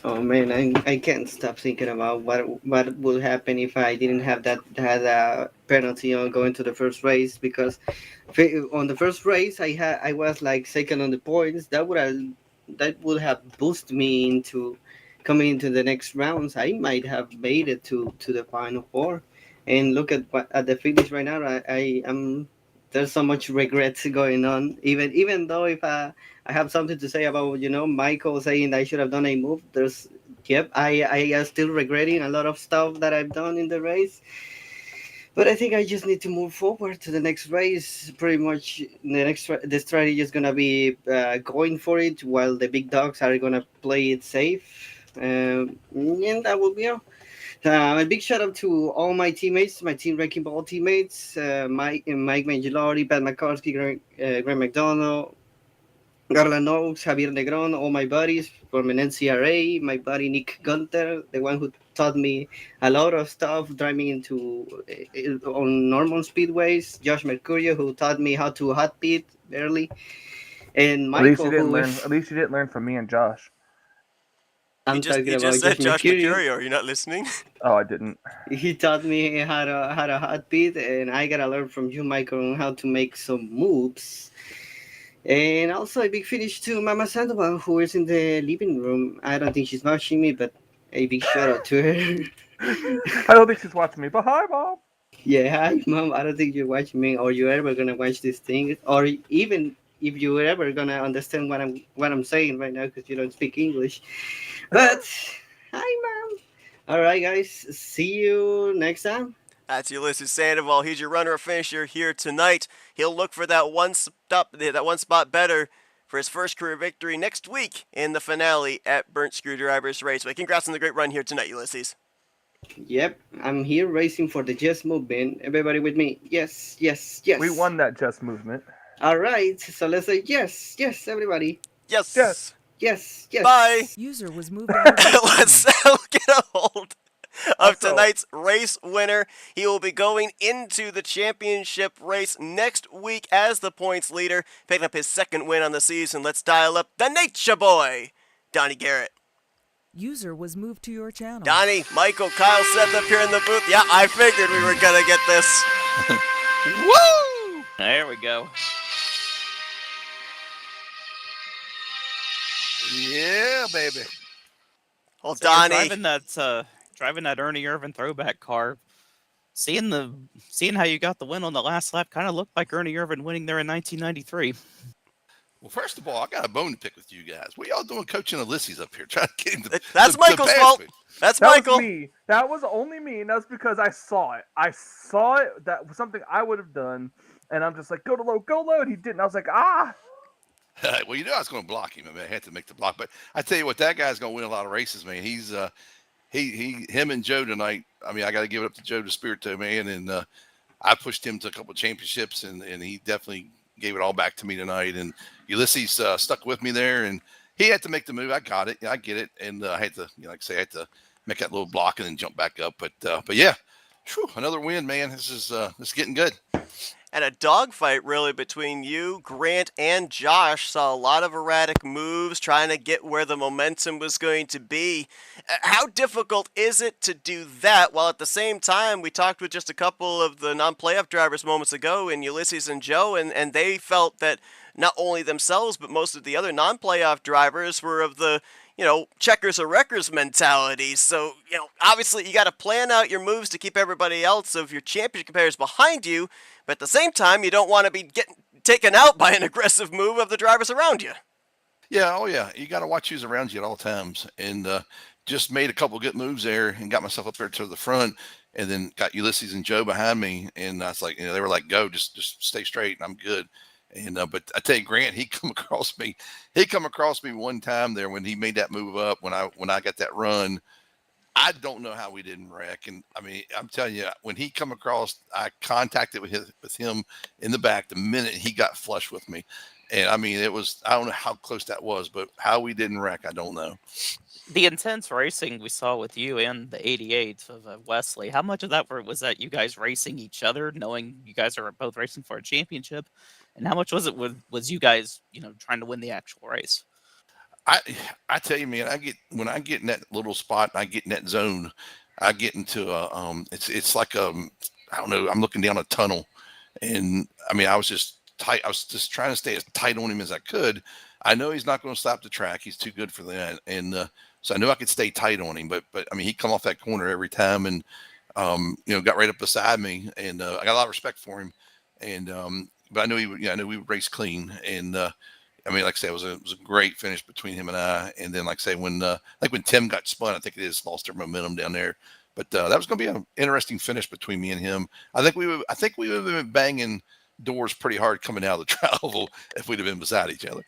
Oh man, I can't stop thinking about what would happen if I didn't have that penalty on going to the first race, because on the first race I was like second on the points. That would have boosted me into coming into the next rounds. I might have made it to the final 4. And look at the finish right now. I am There's so much regrets going on. Even though if I have something to say about Michael saying I should have done a move. I am still regretting a lot of stuff that I've done in the race. But I think I just need to move forward to the next race. Pretty much the strategy is gonna be going for it while the big dogs are gonna play it safe. And that will be all. A big shout out to all my teammates, my Team Wrecking Ball teammates, Mike Mangialotti, Pat McCarthy, Graham McDonald, Garland Oaks, Javier Negron, all my buddies from an NCRA, my buddy Nick Gunter, the one who taught me a lot of stuff driving into on normal speedways, Josh Mercurio, who taught me how to hot pit early, and Michael, At least you didn't learn from me and Josh. I'm You talking just about said Josh Mercurio. Mercurio. Are you not listening? Oh, I didn't. He taught me how to hot beat, and I gotta learn from you, Michael, on how to make some moves. And also a big finish to Mama Sandoval, who is in the living room. I don't think she's watching me, but a big shout out to her. I don't think she's watching me, but hi, Mom. Yeah, hi, Mom. I don't think you're watching me, or you're ever gonna watch this thing, or even if you're ever gonna understand what I'm saying right now because you don't speak English. But hi, Mom. All right, guys. See you next time. That's Ulysses Sandoval. He's your runner-up finisher here tonight. He'll look for that one spot better for his first career victory next week in the finale at Burnt Screwdrivers Raceway. Congrats on the great run here tonight, Ulysses. Yep, I'm here racing for the Just movement. Everybody with me? Yes, yes, yes. We won that Just movement. All right, so let's say yes, yes, everybody. Yes. Yes. Yes, yes. Bye. User was moved out of your Let's channel. get a hold of Also- tonight's race winner. He will be going into the championship race next week as the points leader, picking up his 2nd win on the season. Let's dial up the Nature Boy, Donnie Garrett. User was moved to your channel. Donnie, Michael, Kyle, Seth up here in the booth. Yeah, I figured we were going to get this. Woo! There we go. Yeah, baby. Well, So you're Donnie, driving that Ernie Irvan throwback car. seeing how you got the win on the last lap kind of looked like Ernie Irvin winning there in 1993. Well, first of all, I got a bone to pick with you guys. What y'all doing coaching Ulysses up here, trying to get him That's to Michael's pass fault. me? That's That was Michael. me. That was only me, and that's because I saw it. I saw it. That was something I would have done, and I'm just like, go to low, go low. And he didn't. I was like, ah. Well, you know I was going to block him. I mean, I had to make the block. But I tell you what, that guy's going to win a lot of races, man. He's him and Joe tonight. I mean, I got to give it up to Joe DeSpirito, man. And I pushed him to a couple of championships, and he definitely gave it all back to me tonight. And Ulysses stuck with me there, and he had to make the move. I got it. I get it. And I had to, like I say, I had to make that little block and then jump back up. But yeah, another win, man. This is getting good. And a dogfight really between you, Grant, and Josh. Saw a lot of erratic moves trying to get where the momentum was going to be. How difficult is it to do that while at the same time we talked with just a couple of the non-playoff drivers moments ago in Ulysses and Joe, and they felt that not only themselves but most of the other non-playoff drivers were of the checkers or wreckers mentality. So, obviously you got to plan out your moves to keep everybody else of your championship competitors behind you, but at the same time, you don't want to be getting taken out by an aggressive move of the drivers around you. Yeah, oh yeah. You got to watch who's around you at all times. And just made a couple good moves there and got myself up there to the front, and then got Ulysses and Joe behind me. And I was like, they were like, go, just stay straight, and I'm good. And but I tell you, Grant, he come across me. He come across me one time there when he made that move up when I got that run. I don't know how we didn't wreck. And I mean, I'm telling you, when he come across, I contacted with him in the back the minute he got flush with me. And I mean, I don't know how close that was, but how we didn't wreck, I don't know. The intense racing we saw with you and the 88 of Wesley, how much of that was that you guys racing each other, knowing you guys are both racing for a championship? And how much was it was you guys, trying to win the actual race? I tell you, man, when I get in that little spot, and I get in that zone, I get into it's like I don't know, I'm looking down a tunnel, and I mean, I was just tight. I was just trying to stay as tight on him as I could. I know he's not going to stop the track. He's too good for that, and so I knew I could stay tight on him. But I mean, he'd come off that corner every time, and got right up beside me, and I got a lot of respect for him, and but I knew he would. Yeah, I knew we would race clean, and I mean, like I said, it was a great finish between him and I. And then, like I say, when Tim got spun, I think they just lost their momentum down there. But that was going to be an interesting finish between me and him. I think we would have been banging doors pretty hard coming out of the travel if we'd have been beside each other.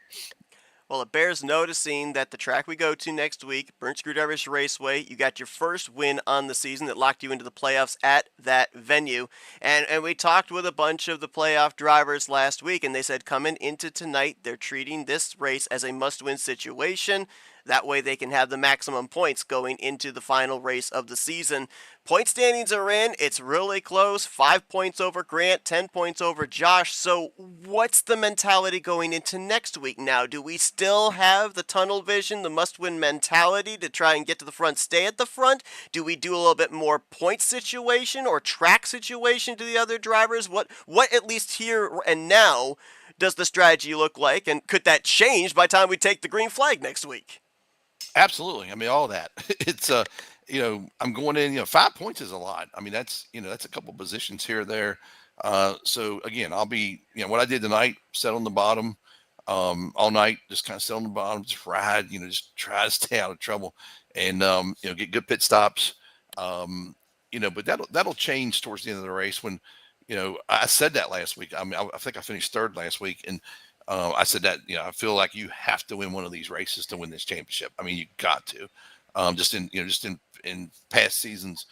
Well, it bears noticing that the track we go to next week, Burnt Screwdrivers Raceway, you got your first win on the season that locked you into the playoffs at that venue. And we talked with a bunch of the playoff drivers last week, and they said coming into tonight, they're treating this race as a must-win situation. That way they can have the maximum points going into the final race of the season. Point standings are in. It's really close. 5 points over Grant, 10 points over Josh. So what's the mentality going into next week now? Do we still have the tunnel vision, the must-win mentality to try and get to the front, stay at the front? Do we do a little bit more point situation or track situation to the other drivers? What at least here and now does the strategy look like? And could that change by the time we take the green flag next week? Absolutely. I mean, all that. It's I'm going in. 5 points is a lot. I mean, that's a couple positions here or there. So again, I'll be what I did tonight, set on the bottom, all night, just kind of sit on the bottom, just ride. Just try to stay out of trouble, and get good pit stops. But that'll change towards the end of the race when. I said that last week. I mean, I think I finished third last week, and I said that I feel like you have to win one of these races to win this championship. I mean, you got to. Just in past seasons,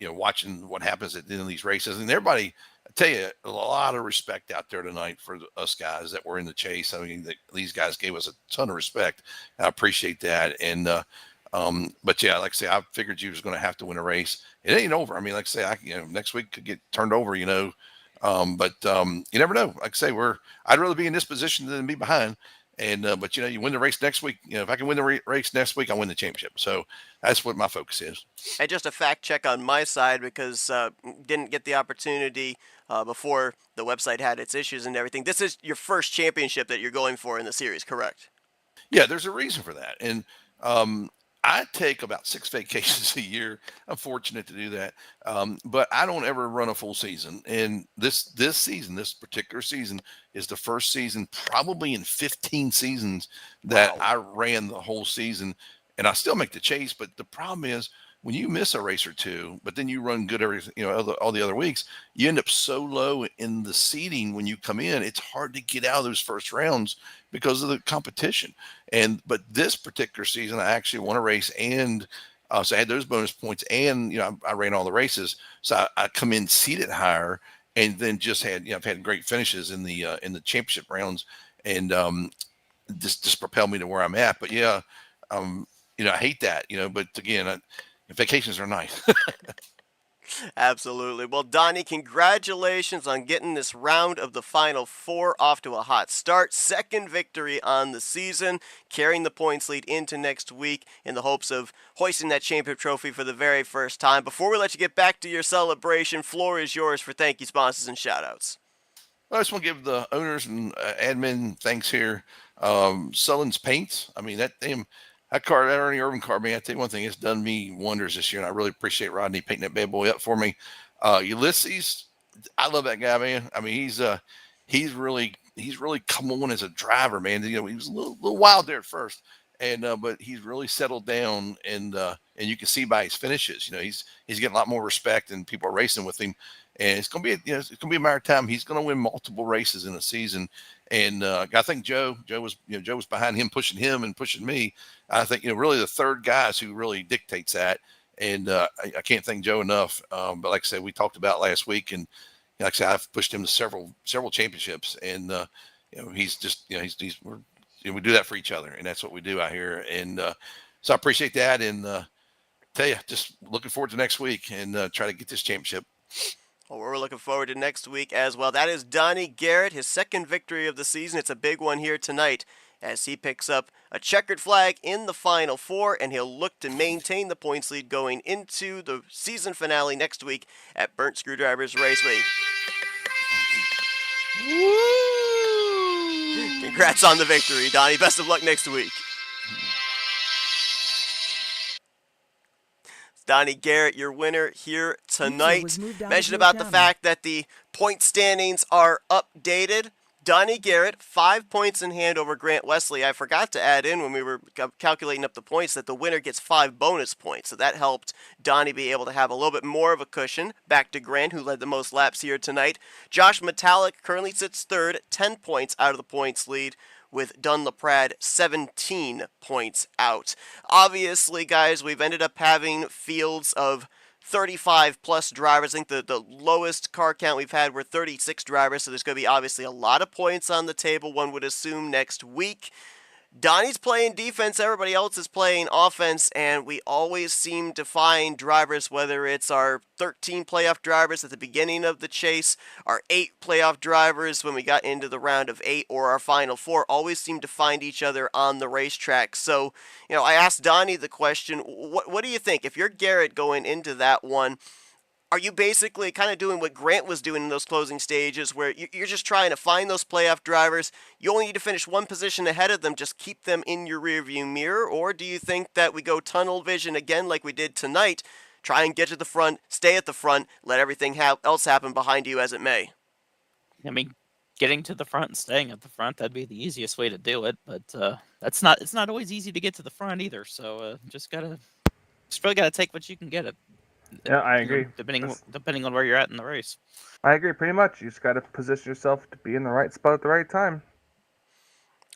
watching what happens at the end of these races, and everybody, I tell you, a lot of respect out there tonight for us guys that were in the chase. I mean, these guys gave us a ton of respect. I appreciate that, and but yeah, like I say, I figured you was going to have to win a race. It ain't over. I mean, like I say, next week could get turned over. But you never know. Like I say, I'd rather be in this position than be behind. And but you win the race next week. If I can win the race next week, I win the championship. So that's what my focus is. And just a fact check on my side, because didn't get the opportunity before the website had its issues and everything. This is your first championship that you're going for in the series, correct? Yeah, there's a reason for that. And I take about 6 vacations a year. I'm fortunate to do that, but I don't ever run a full season. And this season, this particular season, is the first season probably in 15 seasons that Wow. I ran the whole season, and I still make the chase. But the problem is when you miss a race or two, but then you run good all the other weeks, you end up so low in the seeding when you come in. It's hard to get out of those first rounds because of the competition. But this particular season, I actually won a race, and so I had those bonus points, and I ran all the races, so I come in seated higher, and then just had I've had great finishes in the championship rounds, and this just propelled me to where I'm at. But I hate that, but again, vacations are nice. Absolutely. Well, Donnie, congratulations on getting this round of the Final Four off to a hot start. Second victory on the season, carrying the points lead into next week in the hopes of hoisting that championship trophy for the very first time. Before we let you get back to your celebration, floor is yours for thank you, sponsors, and shoutouts. I just want to give the owners and admin thanks here. Sullen's Paints. I mean, that Ernie Irvin car, man, I tell you one thing, it's done me wonders this year, and I really appreciate Rodney painting that bad boy up for me. Ulysses, I love that guy, man. I mean, he's really come on as a driver, man. He was a little wild there at first, and but he's really settled down, and you can see by his finishes, he's getting a lot more respect, and people are racing with him. And it's gonna be a matter of time. He's gonna win multiple races in a season, and I think Joe was behind him, pushing him and pushing me. I think really the third guy is who really dictates that, and I can't thank Joe enough. But like I said, we talked about last week, and like I said, I've pushed him to several championships, and he's just we do that for each other, and that's what we do out here, and so I appreciate that, and tell you, just looking forward to next week and try to get this championship. Well, we're looking forward to next week as well. That is Donnie Garrett, his second victory of the season. It's a big one here tonight as he picks up a checkered flag in the Final Four, and he'll look to maintain the points lead going into the season finale next week at Burnt Screwdrivers Raceway. Congrats on the victory, Donnie. Best of luck next week. Donnie Garrett, your winner here tonight. Mentioned about the fact that the point standings are updated. Donnie Garrett, 5 points in hand over Grant Wesley. I forgot to add in when we were calculating up the points that the winner gets 5 bonus points. So that helped Donnie be able to have a little bit more of a cushion. Back to Grant, who led the most laps here tonight. Josh Metallic currently sits third, 10 points out of the points lead, with Dunlaprad 17 points out. Obviously, guys, we've ended up having fields of 35 plus drivers. I think the lowest car count we've had were 36 drivers, so there's going to be obviously a lot of points on the table, one would assume, next week. Donnie's playing defense, everybody else is playing offense, and we always seem to find drivers, whether it's our 13 playoff drivers at the beginning of the chase, our 8 playoff drivers when we got into the round of 8, or our final 4, always seem to find each other on the racetrack. So, I asked Donnie the question, what do you think? If you're Garrett going into that one, are you basically kind of doing what Grant was doing in those closing stages, where you're just trying to find those playoff drivers? You only need to finish one position ahead of them, just keep them in your rearview mirror? Or do you think that we go tunnel vision again like we did tonight, try and get to the front, stay at the front, let everything else happen behind you as it may? I mean, getting to the front and staying at the front, that'd be the easiest way to do it, but it's not always easy to get to the front either, so just really gotta take what you can get. Yeah, I agree. Depending on where you're at in the race. I agree pretty much. You just got to position yourself to be in the right spot at the right time.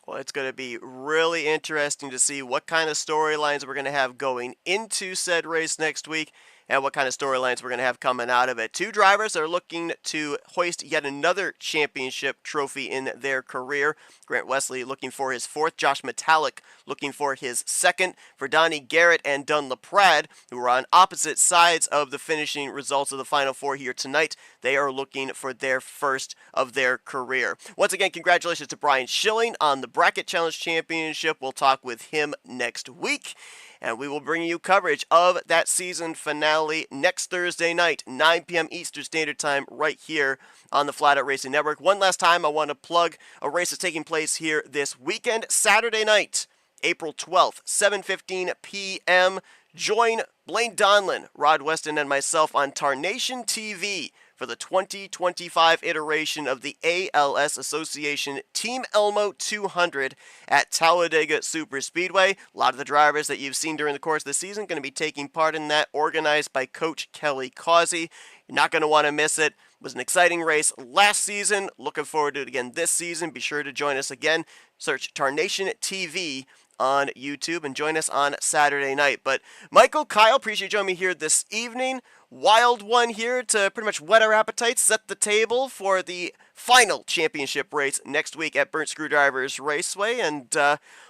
Well, it's going to be really interesting to see what kind of storylines we're going to have going into said race next week, and what kind of storylines we're going to have coming out of it. 2 drivers are looking to hoist yet another championship trophy in their career. Grant Wesley looking for his 4th. Josh Metallic looking for his 2nd. For Donnie Garrett and Dunlaprad, who are on opposite sides of the finishing results of the Final 4 here tonight, they are looking for their 1st of their career. Once again, congratulations to Brian Schilling on the Bracket Challenge Championship. We'll talk with him next week, and we will bring you coverage of that season finale next Thursday night, 9 p.m. Eastern Standard Time, right here on the Flatout Racing Network. One last time, I want to plug a race that's taking place here this weekend. Saturday night, April 12th, 7:15 p.m. Join Blaine Donlin, Rod Weston, and myself on Tarnation TV for the 2025 iteration of the ALS Association Team Elmo 200 at Talladega Superspeedway. A lot of the drivers that you've seen during the course of the season going to be taking part in that, organized by Coach Kelly Causey. You're not going to want to miss it. It was an exciting race last season. Looking forward to it again this season. Be sure to join us again. Search Tarnation TV on YouTube and join us on Saturday night. But Michael, Kyle, appreciate you joining me here this evening. Wild one here to pretty much whet our appetites, set the table for the final championship race next week at Burnt Screwdrivers Raceway, and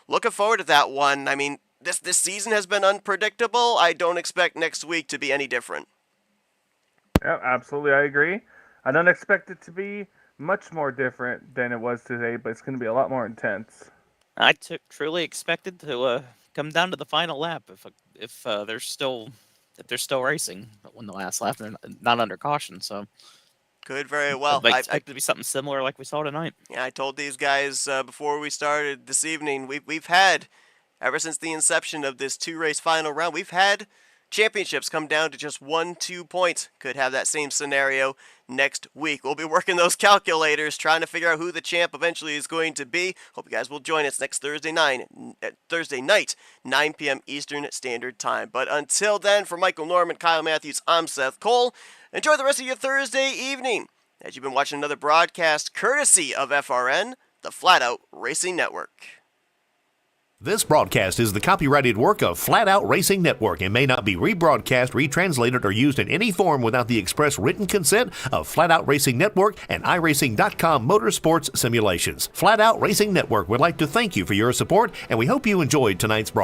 looking forward to that one. I mean, this season has been unpredictable. I don't expect next week to be any different. Yeah, absolutely, I agree. I don't expect it to be much more different than it was today, but it's going to be a lot more intense. I truly expected to come down to the final lap if they're still racing when the last lap, they're not under caution. So could very well. I expect it to be something similar like we saw tonight. Yeah, I told these guys before we started this evening, we've had, ever since the inception of this 2-race final round, we've had championships come down to just 1-2 points. Could have that same scenario next week. We'll be working those calculators, trying to figure out who the champ eventually is going to be. Hope you guys will join us next Thursday night, 9 p.m. Eastern Standard Time. But until then, for Michael Norman, Kyle Matthews, I'm Seth Cole. Enjoy the rest of your Thursday evening as you've been watching another broadcast courtesy of FRN, the Flatout Racing Network. This broadcast is the copyrighted work of Flatout Racing Network and may not be rebroadcast, retranslated, or used in any form without the express written consent of Flatout Racing Network and iRacing.com Motorsports Simulations. Flatout Racing Network would like to thank you for your support, and we hope you enjoyed tonight's broadcast.